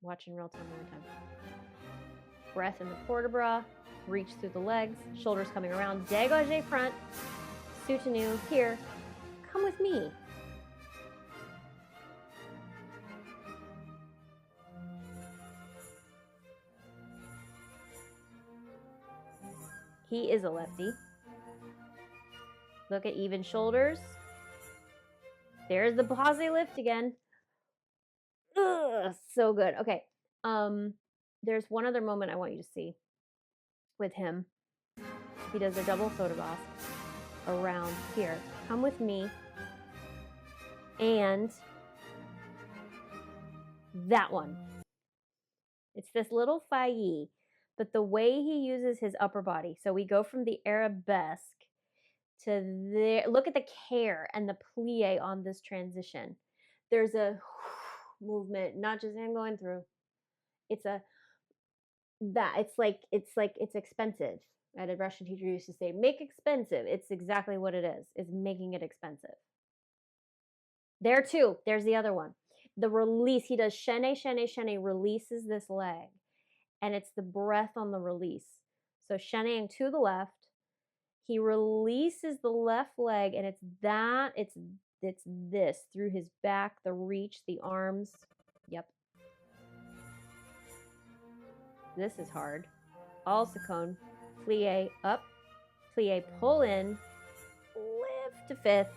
Watch in real time, one more time. Breath in the port bras, reach through the legs, shoulders coming around, dégagé front, soutenu here. Come with me. He is a lefty. Look at even shoulders. There's the pause lift again. Ugh, so good. Okay. There's one other moment I want you to see with him. He does a double soda basque around here. Come with me. And that one. It's this little failli, but the way he uses his upper body. So we go from the arabesque to there. Look at the care and the plie on this transition. There's a movement, not just him going through. It's a that it's expensive. I had a Russian teacher used to say, make expensive. It's exactly what it is. It's making it expensive. There too, there's the other one. The release, he does shene, shene, shene, releases this leg. And it's the breath on the release. So sheneing to the left, he releases the left leg, and it's this through his back, the reach, the arms. Yep. This is hard. Also cone, plie up, plie pull in, lift to fifth.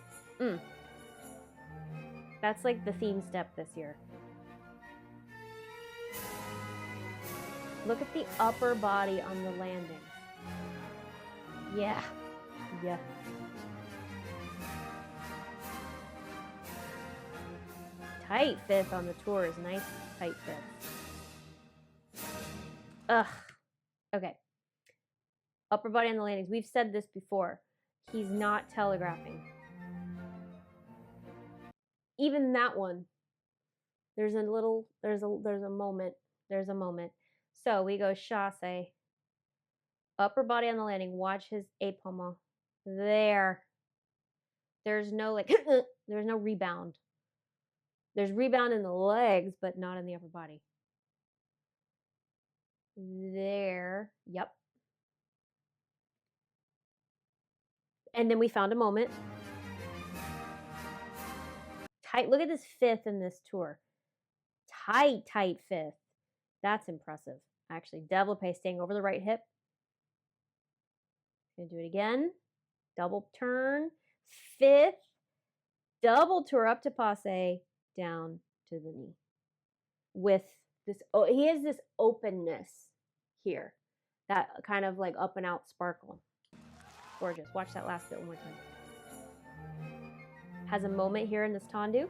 That's like the theme step this year. Look at the upper body on the landings. Yeah. Yeah. Tight fifth on the tour is nice, tight fifth. Ugh. Okay. Upper body on the landings. We've said this before. He's not telegraphing. Even that one. There's a moment. There's a moment. So we go chasse. Upper body on the landing. Watch his épaulement. There. There's no there's no rebound. There's rebound in the legs, but not in the upper body. There. Yep. And then we found a moment. Tight. Look at this fifth in this tour. Tight fifth. That's impressive. Actually, développé staying over the right hip. Gonna do it again. Double turn. Fifth. Double tour up to passe. Down to the knee. With this, he has this openness here. That kind of like up and out sparkle. Gorgeous. Watch that last bit one more time. Has a moment here in this tendu.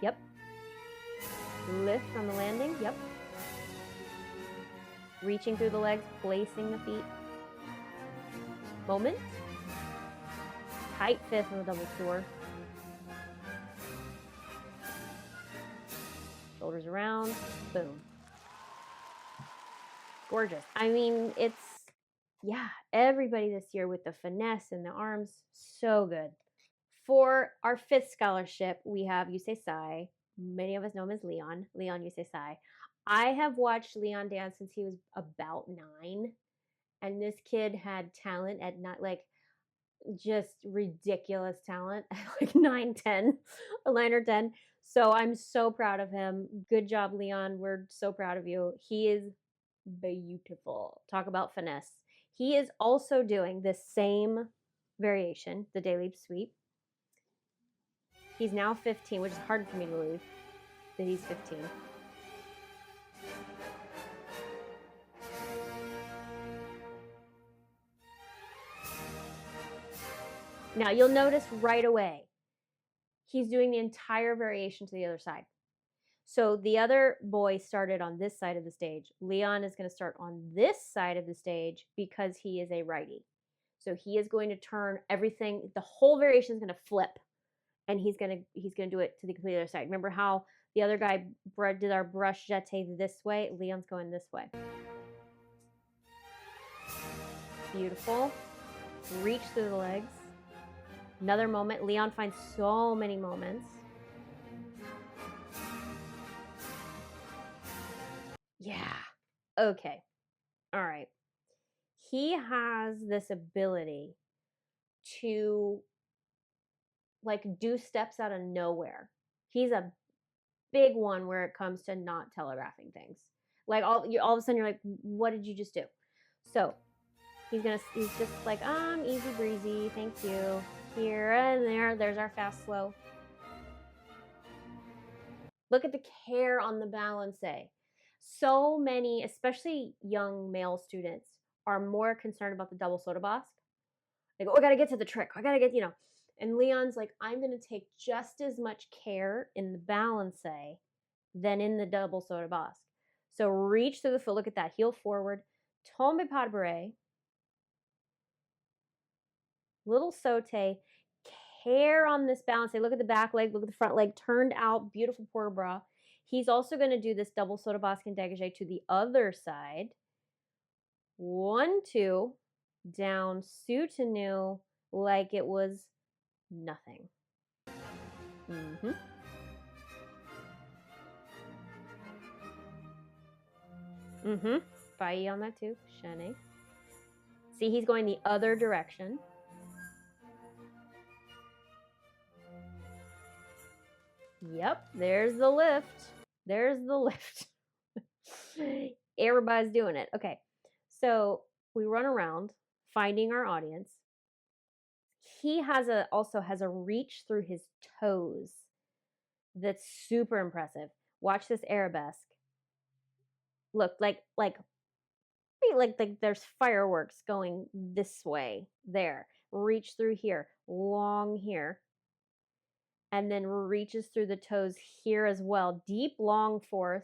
Yep. Lift on the landing. Yep. Reaching through the legs, placing the feet. Moment. Tight fifth on the double tour. Shoulders around. Boom. Gorgeous. I mean, it's, yeah, everybody this year with the finesse and the arms, so good. For our fifth scholarship, we have Yusei SAI. Many of us know him as Leon Yusei SAI. I have watched Leon dance since he was about 9. And this kid had talent at not like just ridiculous talent at like 9 or 10. So I'm so proud of him. Good job, Leon. We're so proud of you. He is beautiful. Talk about finesse. He is also doing the same variation, the day leap sweep. He's now 15, which is hard for me to believe that he's 15. Now you'll notice right away, he's doing the entire variation to the other side. So the other boy started on this side of the stage. Leon is going to start on this side of the stage because he is a righty. So he is going to turn everything, the whole variation is going to flip, and he's going to do it to the complete other side. Remember how the other guy did our brush jeté this way? Leon's going this way. Beautiful. Reach through the legs. Another moment. Leon finds so many moments. Yeah. Okay. All right. He has this ability to like do steps out of nowhere. He's a big one where it comes to not telegraphing things. Like all of a sudden you're like, what did you just do? So he's just like, easy breezy, thank you. Here and there, there's our fast slow. Look at the care on the balance. So many, especially young male students, are more concerned about the double soda basque. Like, oh, I gotta get to the trick. I gotta get, And Leon's like, I'm gonna take just as much care in the balance than in the double soda basque. So reach through the foot. Look at that. Heel forward. Tombe pas de bourrée. Little saute. Care on this balance. Look at the back leg. Look at the front leg. Turned out. Beautiful port bras. He's also going to do this double soda basque and dégagé to the other side. 1, 2. Down soutenu like it was nothing. Mm-hmm. Mm-hmm. Failli on that too. Shane. See, he's going the other direction. Yep, there's the lift. There's the lift. Everybody's doing it. Okay, so we run around finding our audience. He also has a reach through his toes that's super impressive. Watch this arabesque. Look, like there's fireworks going this way, there. Reach through here, long here. And then reaches through the toes here as well. Deep, long fourth.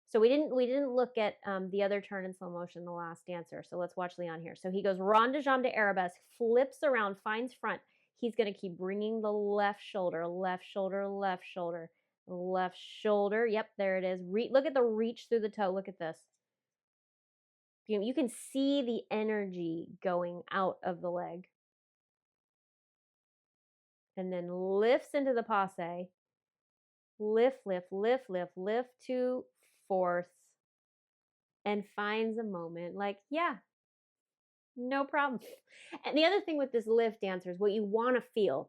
So we didn't look at the other turn in slow motion, the last dancer. So let's watch Leon here. So he goes rond de jambe de arabesque, flips around, finds front. He's going to keep bringing the left shoulder, left shoulder, left shoulder, left shoulder. Yep, there it is. Look at the reach through the toe. Look at this. You can see the energy going out of the leg. And then lifts into the passe. Lift, lift, lift, lift, lift to fourth. And finds a moment like, yeah, no problem. And the other thing with this lift dancer is what you want to feel,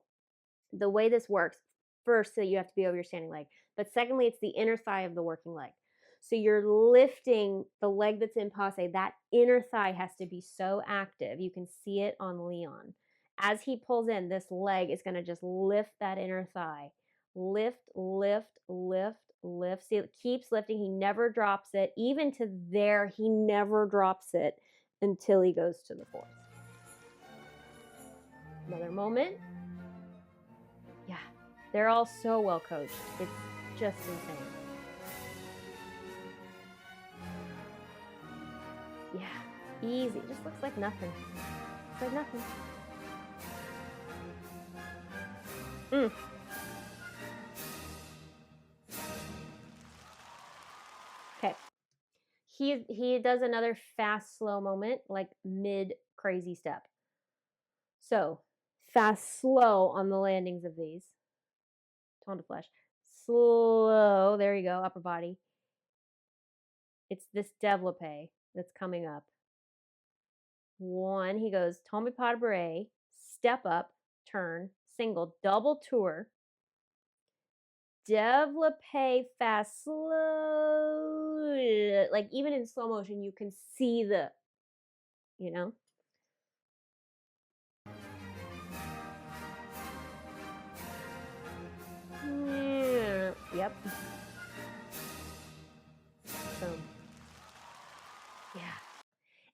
the way this works. First, so you have to be over your standing leg. But secondly, it's the inner thigh of the working leg. So you're lifting the leg that's in passe. That inner thigh has to be so active. You can see it on Leon. As he pulls in, this leg is going to just lift that inner thigh. Lift, lift, lift, lift. See, it keeps lifting. He never drops it. Even to there, he never drops it until he goes to the fourth. Another moment. Yeah, they're all so well coached. It's just insane. Yeah, easy. It just looks like nothing. It's like nothing. Okay. He does another fast, slow moment, like mid crazy step. So fast, slow on the landings of these. Tone to flesh. Slow. There you go. Upper body. It's this développé that's coming up. 1, he goes tombe pas de bourrée, step up, turn, single, double tour. Développé fast, slow. Like even in slow motion, you can see the, you know? Yep. So, yeah.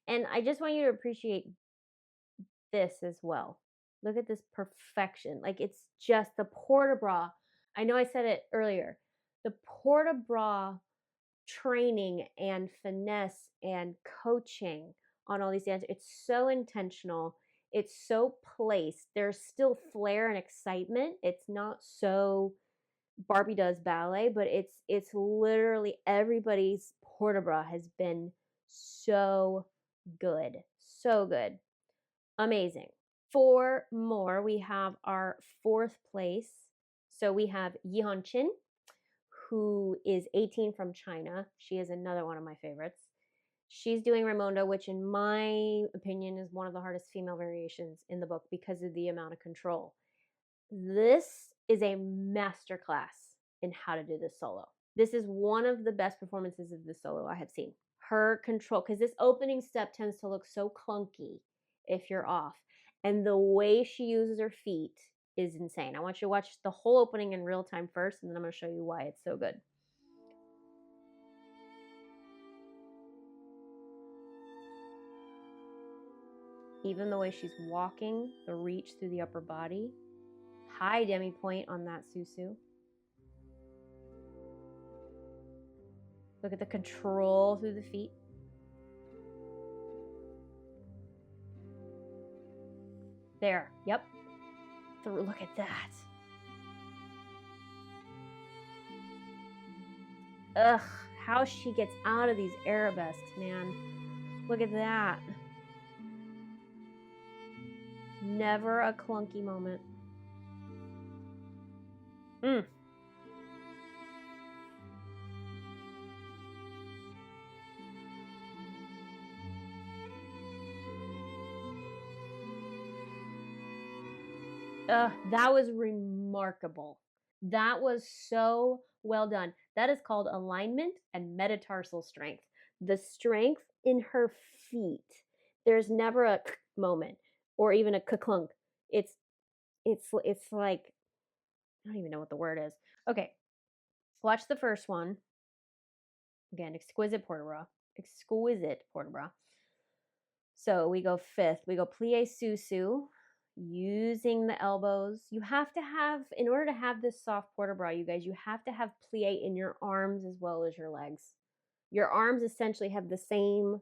And I just want you to appreciate this as well. Look at this perfection. Like it's just the port de bras. I know I said it earlier. The port de bras training and finesse and coaching on all these dancers, it's so intentional. It's so placed. There's still flair and excitement. It's not so Barbie does ballet, but it's literally everybody's port de bras has been so good. So good. Amazing. 4 more. We have our 4th place. So we have Yihan QIN, who is 18 from China. She is another one of my favorites. She's doing Raimonda, which in my opinion is one of the hardest female variations in the book because of the amount of control. This is a masterclass in how to do this solo. This is one of the best performances of the solo I have seen. Her control, because this opening step tends to look so clunky if you're off. And the way she uses her feet is insane. I want you to watch the whole opening in real time first, and then I'm going to show you why it's so good. Even the way she's walking, the reach through the upper body. High demi point on that susu. Look at the control through the feet. There, yep. Look at that. Ugh, how she gets out of these arabesques, man. Look at that. Never a clunky moment. That was remarkable. That was so well done. That is called alignment and metatarsal strength. The strength in her feet. There's never a moment or even a clunk. It's like, I don't even know what the word is. Okay, watch the first one. Again, exquisite port de bras. Exquisite port de bras. So we go 5th. We go plie susu. Using the elbows. You have to have, in order to have this soft port de bras, you guys, you have to have plie in your arms as well as your legs. Your arms essentially have the same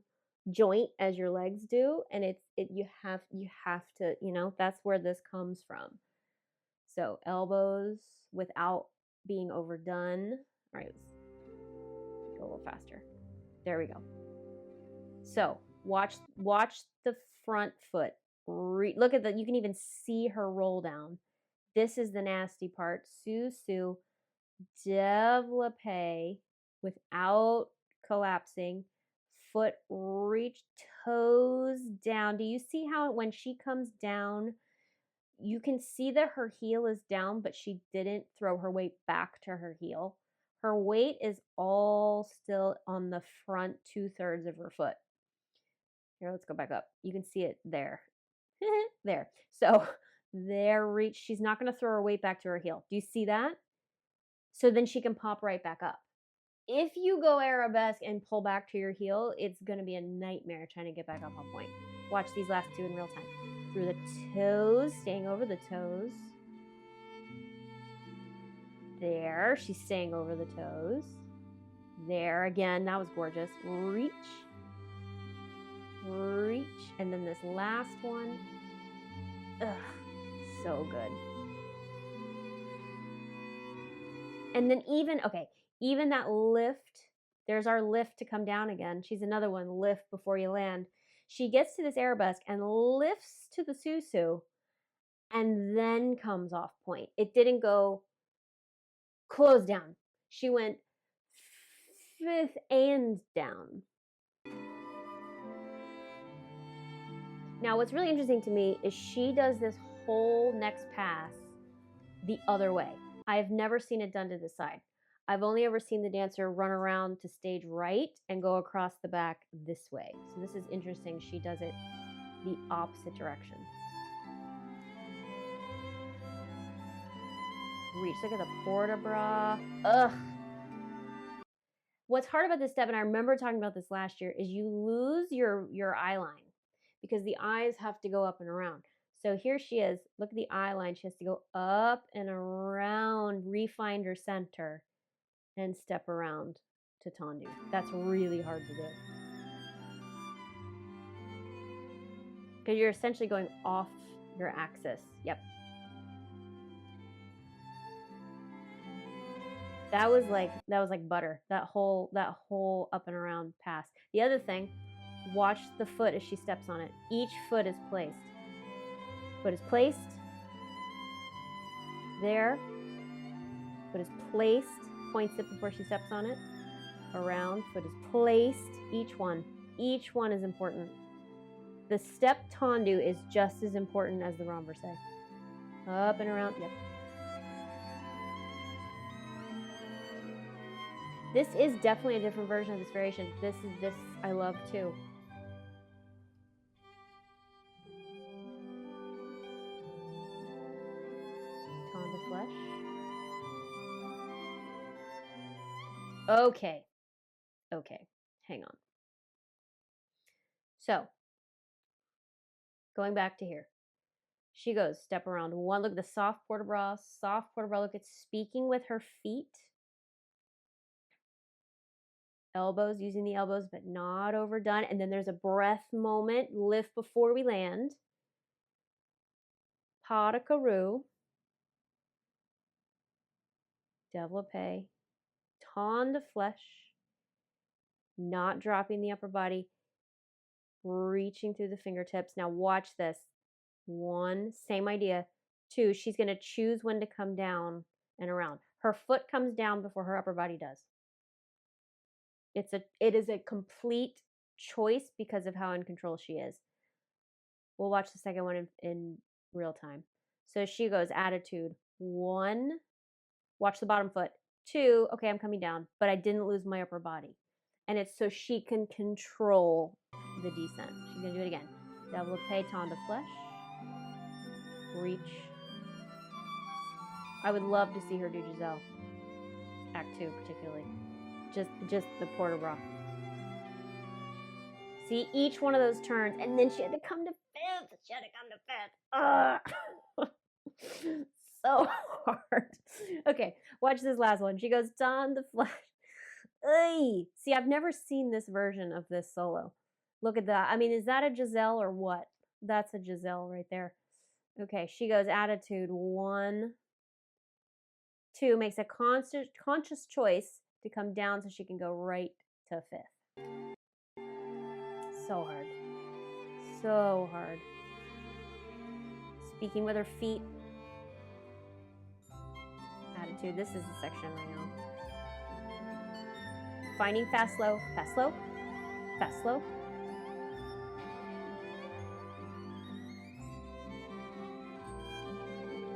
joint as your legs do, and you have to, you know, that's where this comes from. So elbows without being overdone. All right, let's go a little faster. There we go. So watch the front foot. Look at that. You can even see her roll down. This is the nasty part. Susu, développé without collapsing. Foot reach, toes down. Do you see how when she comes down, you can see that her heel is down, but she didn't throw her weight back to her heel. Her weight is all still on the front 2/3 of her foot. Here, let's go back up. You can see it there. There. So there, reach. She's not going to throw her weight back to her heel. Do you see that? So then she can pop right back up. If you go arabesque and pull back to your heel, it's going to be a nightmare trying to get back up on point. Watch these last 2 in real time. Through the toes, staying over the toes. There, she's staying over the toes. There, again, that was gorgeous. Reach. Reach. And then this last one. Ugh, so good. And then even that lift, there's our lift to come down again. She's another one, lift before you land. She gets to this arabesque and lifts to the susu and then comes off point. It didn't go close down. She went 5th and down. Now, what's really interesting to me is she does this whole next pass the other way. I've never seen it done to the side. I've only ever seen the dancer run around to stage right and go across the back this way. So this is interesting. She does it the opposite direction. Reach. Look at the port de bras. Ugh. What's hard about this step, and I remember talking about this last year, is you lose your eye line because the eyes have to go up and around. So here she is. Look at the eye line. She has to go up and around, re-find her center, and step around to tendu. That's really hard to do. Because you're essentially going off your axis. Yep. That was like butter. That whole up and around pass. The other thing, watch the foot as she steps on it. Each foot is placed. Foot is placed. There. Foot is placed. Points it before she steps on it. Around. Foot is placed. Each one. Each one is important. The step tendu is just as important as the renversé. Up and around. Yep. This is definitely a different version of this variation. This I love too. Tendu flesh. Okay. Okay. Hang on. So, going back to here. She goes, step around. One, look at the soft port de bras. Soft port de bras. Look at speaking with her feet. Elbows, using the elbows, but not overdone. And then there's a breath moment. Lift before we land. Pas de carreau. Développé. Ton de flesh. Not dropping the upper body. Reaching through the fingertips. Now watch this. One, same idea. Two, she's going to choose when to come down and around. Her foot comes down before her upper body does. It is a complete choice because of how in control she is. We'll watch the second one in real time. So she goes, attitude. One, watch the bottom foot. Two, okay, I'm coming down, but I didn't lose my upper body. And it's so she can control the descent. She's going to do it again. Développé, ton de flesh. Reach. I would love to see her do Giselle. Act 2 particularly. Just the port de bras. See, each one of those turns, and then she had to come to fifth. She had to come to fifth. So hard. Okay, watch this last one. She goes, don the flesh. Ay. See, I've never seen this version of this solo. Look at that. I mean, is that a Giselle or what? That's a Giselle right there. Okay, she goes, attitude. 1, 2, makes a conscious choice to come down so she can go right to fifth. So hard. So hard. Speaking with her feet. Attitude. This is the section right now. Finding fast, slow, fast, slow, fast, slow.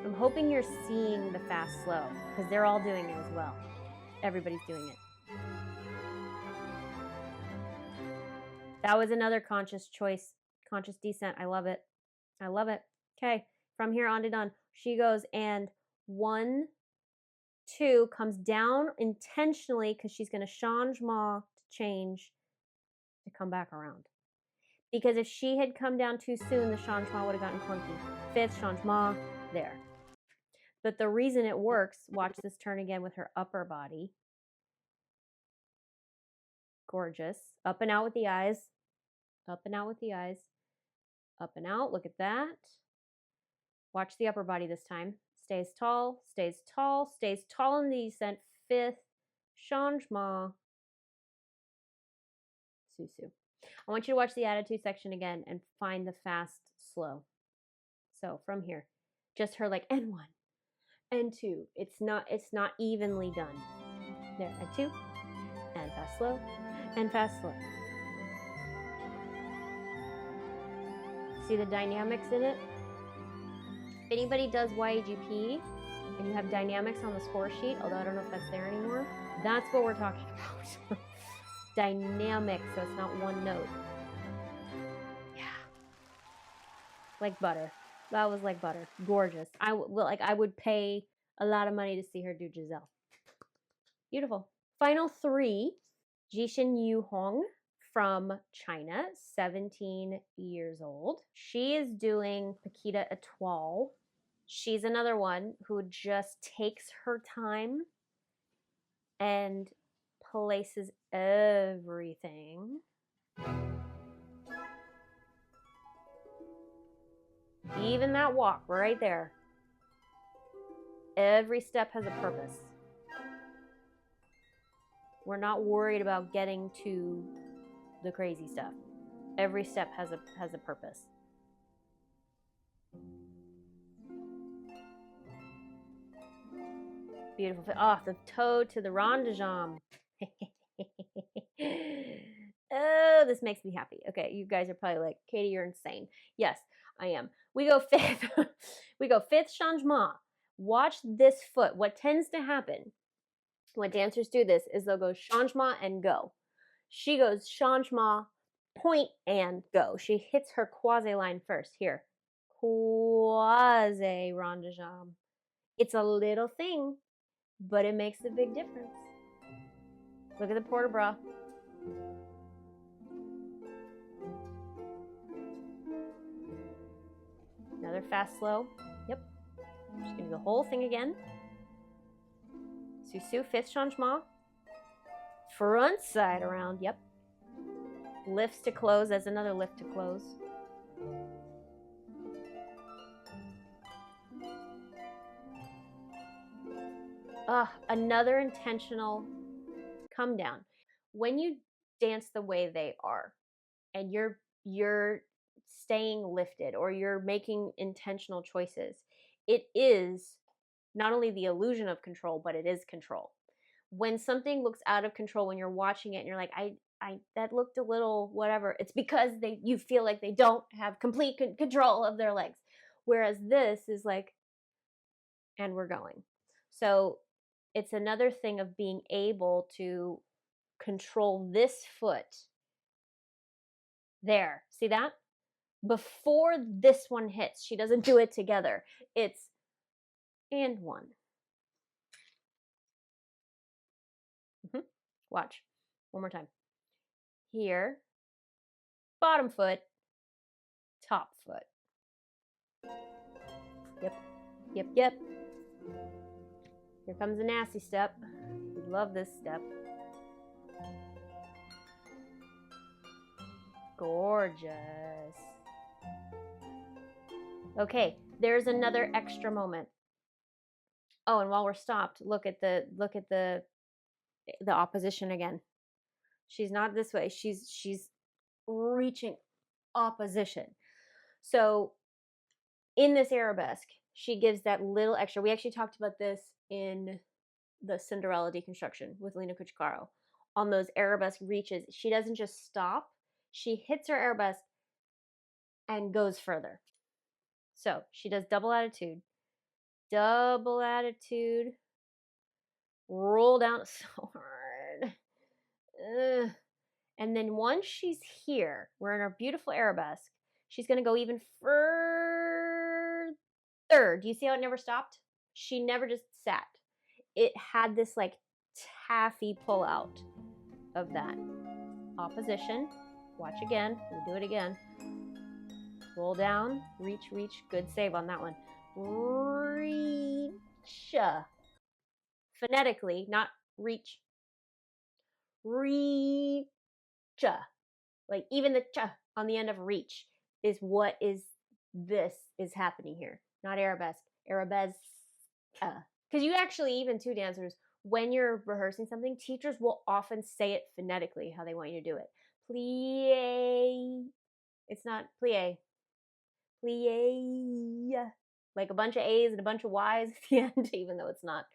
I'm hoping you're seeing the fast, slow, because they're all doing it as well. Everybody's doing it. That was another conscious choice, conscious descent. I love it. I love it. Okay, from here on to done. She goes and 1, 2 comes down intentionally because she's going to changement to change to come back around. Because if she had come down too soon, the changement would have gotten clunky. Fifth changement, there. But the reason it works, watch this turn again with her upper body. Gorgeous. Up and out with the eyes. Up and out with the eyes. Up and out. Look at that. Watch the upper body this time. Stays tall, stays tall, stays tall in the descent. Fifth changement. Susu. I want you to watch the attitude section again and find the fast, slow. So from here, just her like and 1 and 2. It's not evenly done. There, and 2 and fast, slow, and fast, slow. See the dynamics in it? If anybody does YEGP, and you have dynamics on the score sheet, although I don't know if that's there anymore. That's what we're talking about. Dynamic, so it's not one note. Yeah. Like butter. That was like butter. Gorgeous. I would pay a lot of money to see her do Giselle. Beautiful. Final three. Jingxinyu Huang from China, 17 years old. She is doing Paquita Étoile. She's another one who just takes her time and places everything. Even that walk right there. Every step has a purpose. We're not worried about getting to the crazy stuff. Every step has a purpose. Beautiful. Oh, the toe to the rond de jambe. Oh, this makes me happy. Okay, you guys are probably like, Katie, you're insane. Yes, I am. We go fifth. We go fifth changement. Watch this foot. What tends to happen when dancers do this is they'll go changement and go. She goes changement, point, and go. She hits her croisé line first. Here. Croisé rond de jambe. It's a little thing, but it makes a big difference. Look at the port de bras. Another fast, slow. Yep. Just gonna do the whole thing again. Susu, fifth changement. Front side around, yep. Lifts to close, that's another lift to close. Another intentional come down. When you dance the way they are, and you're staying lifted, or you're making intentional choices, it is not only the illusion of control, but it is control. When something looks out of control, when you're watching it and you're like, I that looked a little whatever, it's because you feel like they don't have complete control of their legs. Whereas this is like, and we're going. So it's another thing of being able to control this foot. There, see that? Before this one hits, she doesn't do it together. It's and one. Watch. One more time. Here, bottom foot, top foot. Yep, yep, yep. Here comes a nasty step. We love this step. Gorgeous. Okay, there's another extra moment. Oh, and while we're stopped, look at the opposition again. She's not this way. She's reaching opposition. So in this arabesque, she gives that little extra. We actually talked about this in the Cinderella deconstruction with Lena Kuchikaro. On those arabesque reaches, she doesn't just stop. She hits her arabesque and goes further. So she does double attitude, roll down so hard. Ugh. And then once she's here, we're in our beautiful arabesque, she's going to go even further. Do you see how it never stopped? She never just sat. It had this like taffy pull out of that. Opposition. Watch again. We'll do it again. Roll down. Reach, reach. Good save on that one. Reach. Phonetically, not reach. Reach. Like even the cha on the end of reach is what is this is happening here. Not arabesque. Arabesque. Because you actually, even two dancers, when you're rehearsing something, teachers will often say it phonetically how they want you to do it. Plie. It's not plie. Plie. Like a bunch of A's and a bunch of Y's at the end, even though it's not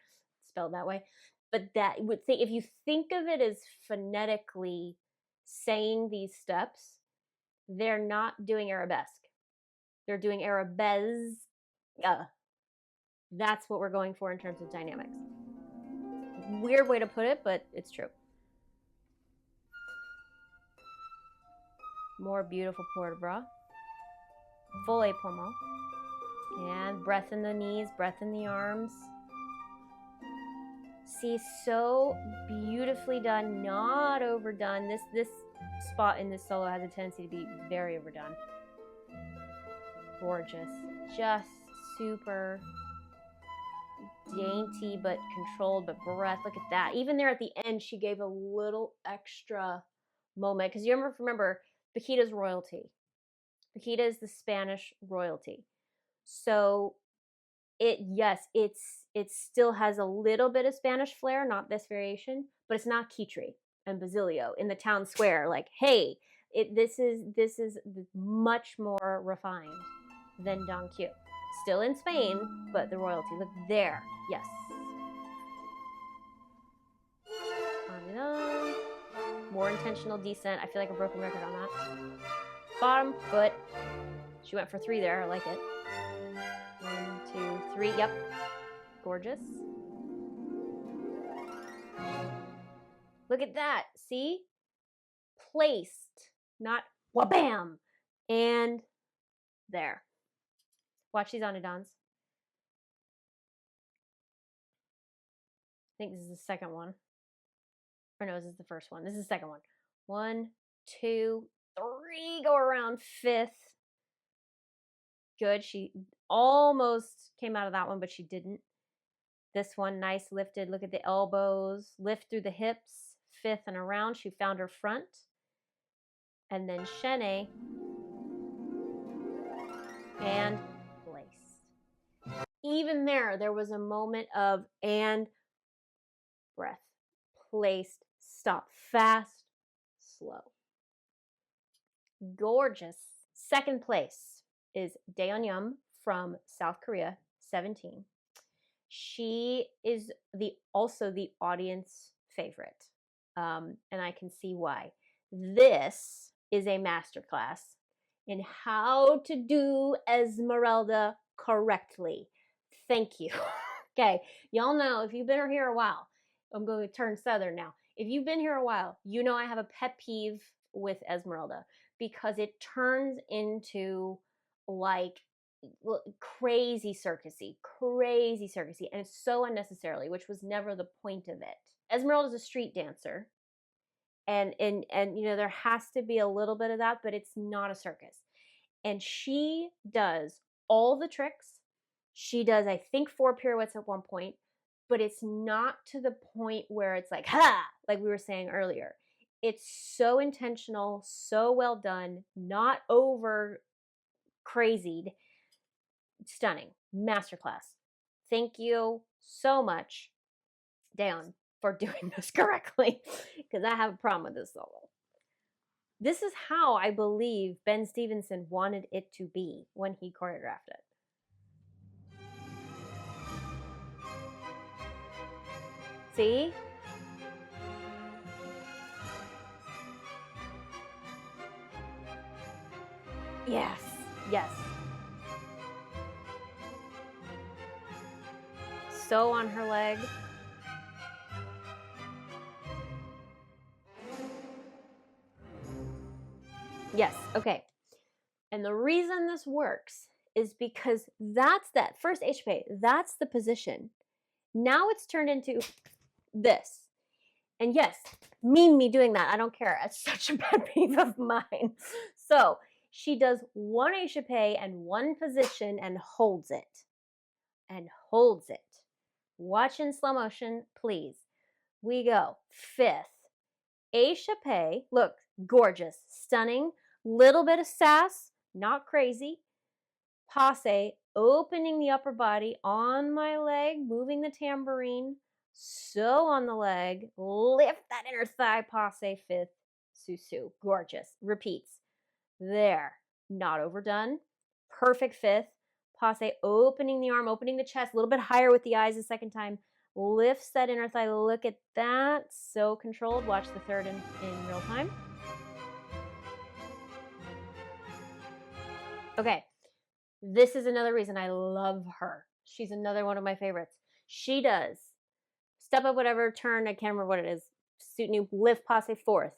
spelled that way. But that would think, if you think of it as phonetically saying these steps, they're not doing arabesque. They're doing arabesque. That's what we're going for in terms of dynamics. Weird way to put it, but it's true. More beautiful port de bras. Full épaulement. And breath in the knees, breath in the arms. See, so beautifully done, not overdone. This spot in this solo has a tendency to be very overdone. Gorgeous. Just super dainty but controlled, but breath. Look at that. Even there at the end, she gave a little extra moment, because you remember Paquita's royalty. Paquita is the Spanish royalty. So it still has a little bit of Spanish flair, not this variation, but it's not Kitri and Basilio in the town square. Like, hey, this is much more refined than Don Q. Still in Spain, but the royalty. Look there. Yes. More intentional descent. I feel like a broken record on that. Bottom foot. She went for 3 there. I like it. 1, 2, 3. Yep. Gorgeous. Look at that. See? Placed. Not wha-bam. And there. Watch these Anudans. I think this is the second one. Or no, this is the first one. This is the second one. 1, 2, 3. Go around 5th. Good. She almost came out of that one, but she didn't. This one, nice lifted. Look at the elbows. Lift through the hips. 5th and around. She found her front. And then chaîné. And placed. Even there was a moment of and breath. Placed. Stop. Fast. Slow. Gorgeous. Second place is Dayeon from South Korea, 17. She is also the audience favorite, and I can see why. This is a masterclass in how to do Esmeralda correctly. Thank you. Okay, y'all know, if you've been here a while, I'm going to turn Southern now. If you've been here a while, you know I have a pet peeve with Esmeralda because it turns into like crazy circusy, and it's so unnecessarily, which was never the point of it. Esmeralda's a street dancer, and you know there has to be a little bit of that, but it's not a circus. And she does all the tricks. She does, I think, 4 pirouettes at one point, but it's not to the point where it's like, ha, like we were saying earlier. It's so intentional, so well done, not over crazied. Stunning. Masterclass. Thank you so much, Dayeon, for doing this correctly, because I have a problem with this solo. This is how I believe Ben Stevenson wanted it to be when he choreographed it. See? Yes, yes. So on her leg. Yes, okay. And the reason this works is because that's that first HP, that's the position. Now it's turned into this. And yes, me doing that, I don't care. It's such a pet peeve of mine. So she does 1 échappé and 1 position and holds it. And holds it. Watch in slow motion, please. We go. 5th. Échappé. Look, gorgeous. Stunning. Little bit of sass. Not crazy. Passe. Opening the upper body on my leg. Moving the tambourine. So on the leg. Lift that inner thigh. Passe. 5th. Susu. Gorgeous. Repeats. There. Not overdone. Perfect 5th. Passe, opening the arm, opening the chest, a little bit higher with the eyes the second time. Lifts that inner thigh. Look at that. So controlled. Watch the 3rd in real time. Okay. This is another reason I love her She's another one of my favorites. She does step up, whatever, turn, I can't remember what it is, soutenu, lift, passe, fourth,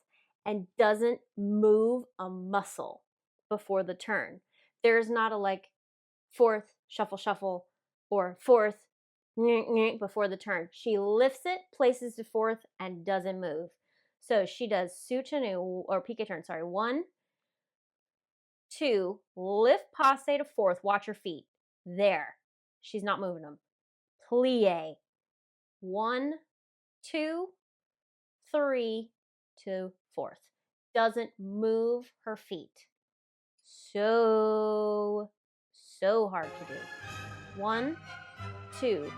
and doesn't move a muscle before the turn. There's not a like fourth, shuffle, shuffle, or fourth, before the turn. She lifts it, places to fourth, and doesn't move. So she does soutenu, or pique turn, sorry, 1, 2, lift, passe to fourth, watch her feet. There. She's not moving them. Plie. 1, 2, 3 to fourth. Doesn't move her feet. So hard to do. 1, 2,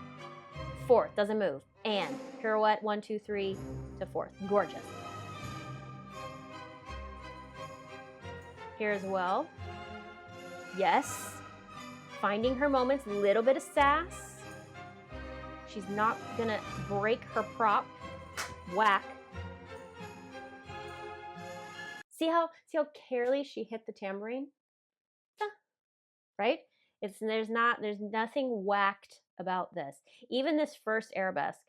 fourth. Doesn't move. And pirouette 1, 2, 3 to fourth. Gorgeous. Here as well. Yes. Finding her moments. Little bit of sass. She's not gonna break her prop. Whack. See how carefully she hit the tambourine? Right? There's nothing whacked about this. Even this first arabesque,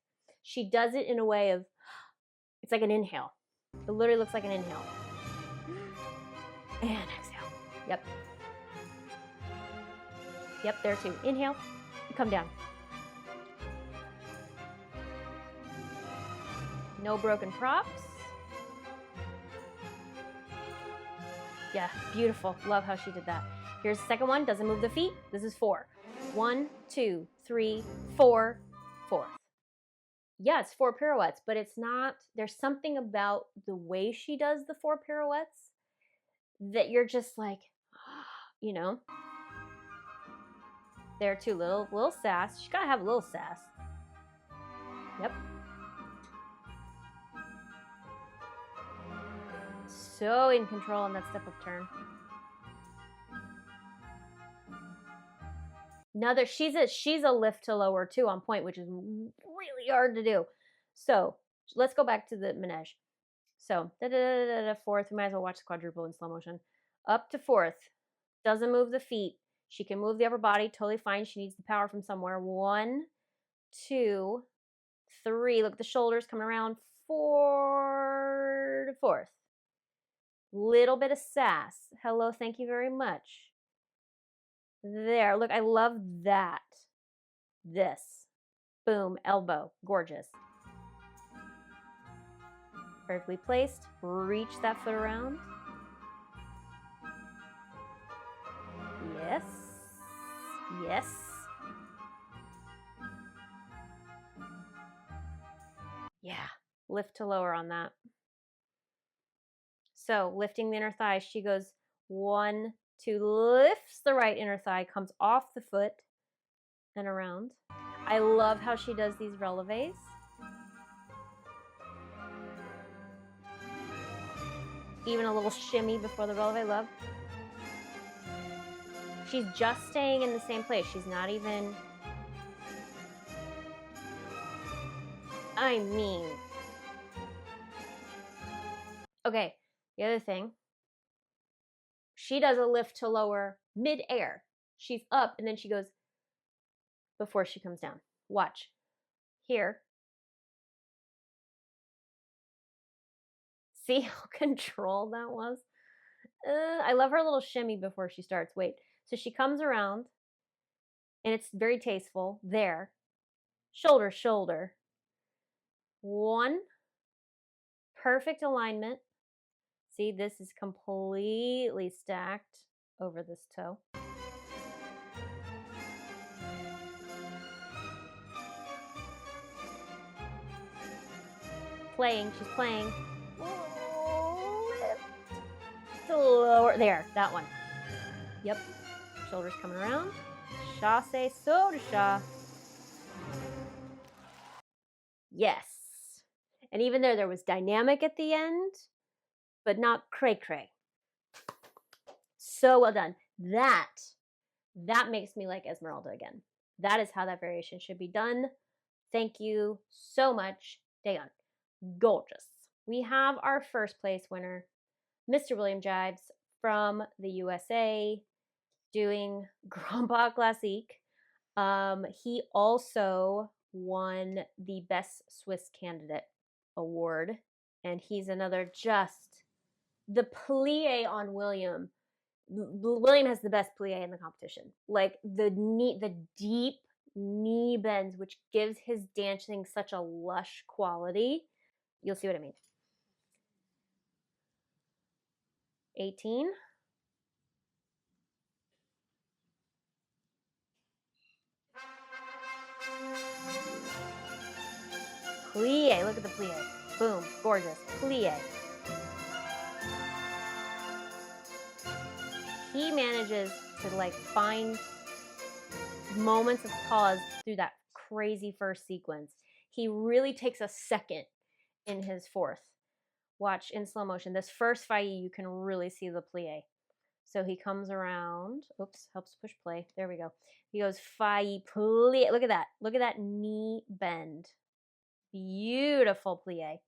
she does it in a way of, it's like an inhale. It literally looks like an inhale. And exhale. Yep. Yep, there too. Inhale, come down. No broken props. Yeah, beautiful. Love how she did that. Here's the second one. Doesn't move the feet. This is 4. 1, 2, 3, 4, fourth. Yeah, it's 4 pirouettes, but it's not, there's something about the way she does the 4 pirouettes that you're just like, you know. There too, little sass. She's gotta have a little sass. Yep. So in control on that step up turn. Another, she's a lift to lower too on point, which is really hard to do. So let's go back to the manege. So fourth, we might as well watch the quadruple in slow motion. Up to fourth, doesn't move the feet. She can move the upper body, totally fine. She needs the power from somewhere. 1, 2, 3. Look at the shoulders coming around. 4 to fourth. Little bit of sass. Hello, thank you very much. There, look, I love that. This. Boom, elbow. Gorgeous. Perfectly placed. Reach that foot around. Yes. Yes. Yeah, lift to lower on that. So lifting the inner thigh, she goes 1, 2, lifts the right inner thigh, comes off the foot and around. I love how she does these releves. Even a little shimmy before the releve, love. She's just staying in the same place. She's not even, I mean. Okay, the other thing. She does a lift to lower mid-air. She's up and then she goes before she comes down. Watch. Here. See how controlled that was? I love her little shimmy before she starts. Wait. So she comes around and it's very tasteful. There. Shoulder, shoulder. 1. Perfect alignment. See, this is completely stacked over this toe. Playing, she's playing. Lift to lower. There, that one. Yep. Shoulders coming around. Chasse, so to sha. Yes. And even there was dynamic at the end, but not cray-cray. So well done. That makes me like Esmeralda again. That is how that variation should be done. Thank you so much, Dayeon. Gorgeous. We have our first place winner, Mr. William Gyves from the USA, doing Grand Pas Classique. He also won the Best Swiss Candidate award, and he's another just the plie on William. William has the best plie in the competition. Like the deep knee bends, which gives his dancing such a lush quality. You'll see what I mean. 18. Plie, look at the plie. Boom, gorgeous. Plie. He manages to like find moments of pause through that crazy first sequence. He really takes a second in his fourth. Watch in slow motion. This first failli, you can really see the plie. So he comes around. Oops, helps push play. There we go. He goes failli, plie. Look at that. Look at that knee bend. Beautiful plie.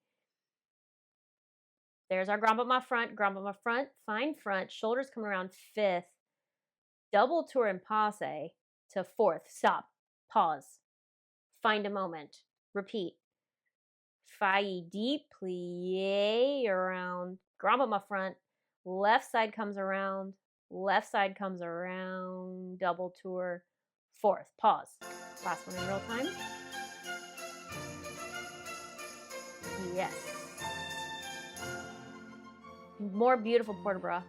There's our grand pas front, fine front, shoulders come around fifth, double tour and passe to fourth. Stop, pause, find a moment, repeat. Failli deep, plie around, grand pas front, left side comes around, double tour, fourth, pause. Last one in real time. Yes. More beautiful port de bras.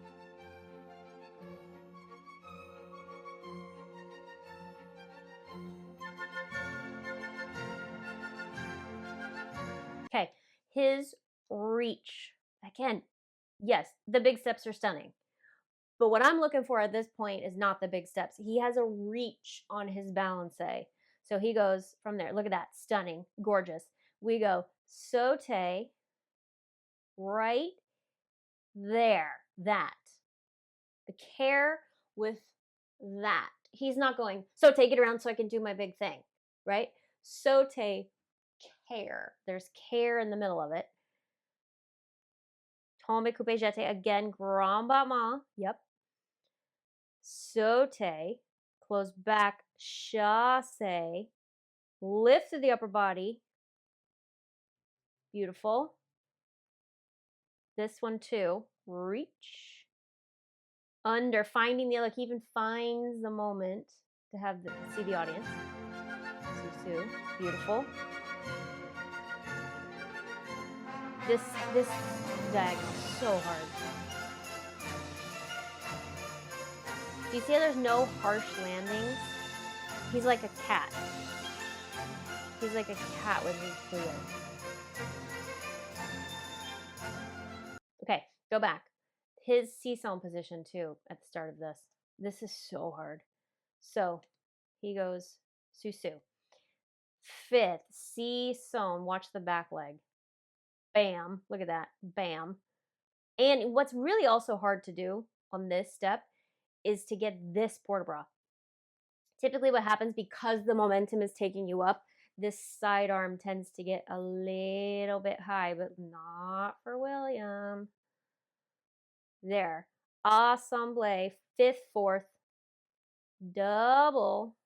Okay, his reach. Again, yes, the big steps are stunning. But what I'm looking for at this point is not the big steps. He has a reach on his balance. So he goes from there. Look at that. Stunning. Gorgeous. We go saute right there. That. The care with that. He's not going, saute, get around so I can do my big thing. Right? Saute, care. There's care in the middle of it. Tombe, coupe, jete. Again, grand battement. Yep. Saute, close back, chasse, lift through the upper body. Beautiful. This one too. Reach. Under, finding the, like, even finds the moment to have see the audience. Susu. Beautiful. This bag is so hard. Do you see how there's no harsh landings? He's like a cat. He's like a cat with his plie. Okay, go back. His seesaw position too at the start of this. This is so hard. So he goes susu. Fifth, seesaw. Watch the back leg. Bam. Look at that. Bam. And what's really also hard to do on this step is to get this port de bras. Typically what happens, because the momentum is taking you up, this side arm tends to get a little bit high, but not for William. There. Assemble, fifth, fourth, double,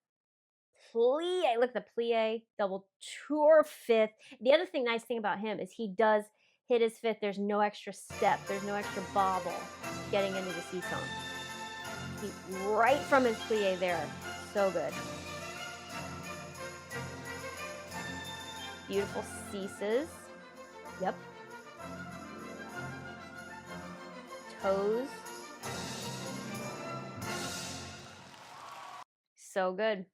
plie. Look at the plie, double tour, fifth. The other nice thing about him is he does hit his fifth. There's no extra step. There's no extra bobble getting into the seesaw. Right from his plie there. So good. Beautiful ceases. Yep. Toes. So good.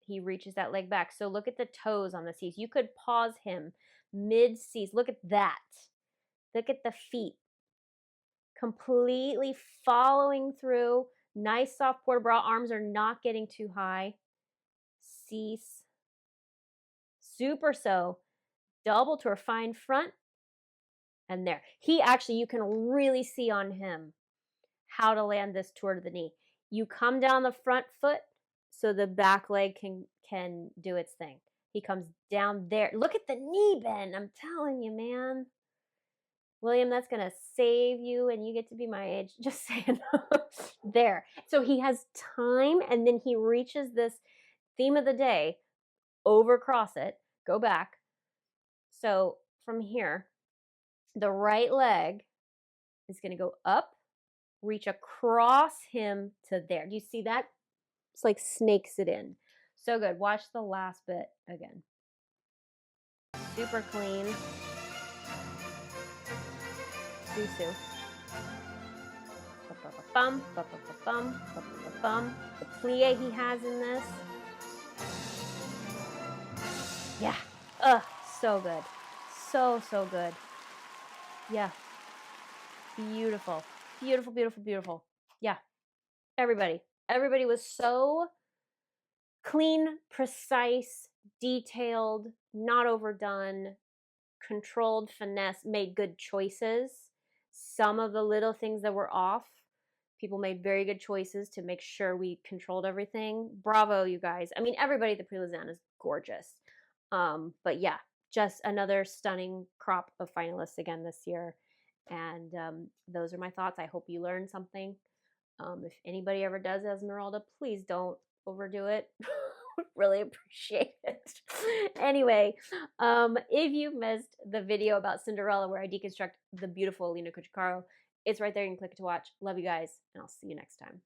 He reaches that leg back. So look at the toes on the cease. You could pause him mid-cease. Look at that. Look at the feet. Completely following through. Nice soft port de bras. Arms are not getting too high. Cease. Super so. Double tour. Find front. And there. He actually, you can really see on him how to land this tour to the knee. You come down the front foot so the back leg can do its thing. He comes down there. Look at the knee bend. I'm telling you, man. William, that's going to save you and you get to be my age. Just saying. There. So he has time, and then he reaches this theme of the day, overcross it, go back. So from here, the right leg is going to go up, reach across him to there. Do you see that? It's like snakes it in. So good. Watch the last bit again. Super clean. Susu. Bum, bum, bum, bum, bum. The plie he has in this. Yeah. Ugh, so good. So, so good. Yeah. Beautiful. Beautiful, beautiful, beautiful. Yeah. Everybody. Everybody was so clean, precise, detailed, not overdone, controlled, finesse, made good choices. Some of the little things that were off, people made very good choices to make sure we controlled everything. Bravo, you guys. I mean, everybody at the Prix de Lausanne is gorgeous. But yeah, just another stunning crop of finalists again this year. And those are my thoughts. I hope you learned something. If anybody ever does Esmeralda, please don't overdo it. Really appreciate it. Anyway, if you missed the video about Cinderella where I deconstruct the beautiful Alina Kuchikaro, it's right there. You can click it to watch. Love you guys, and I'll see you next time.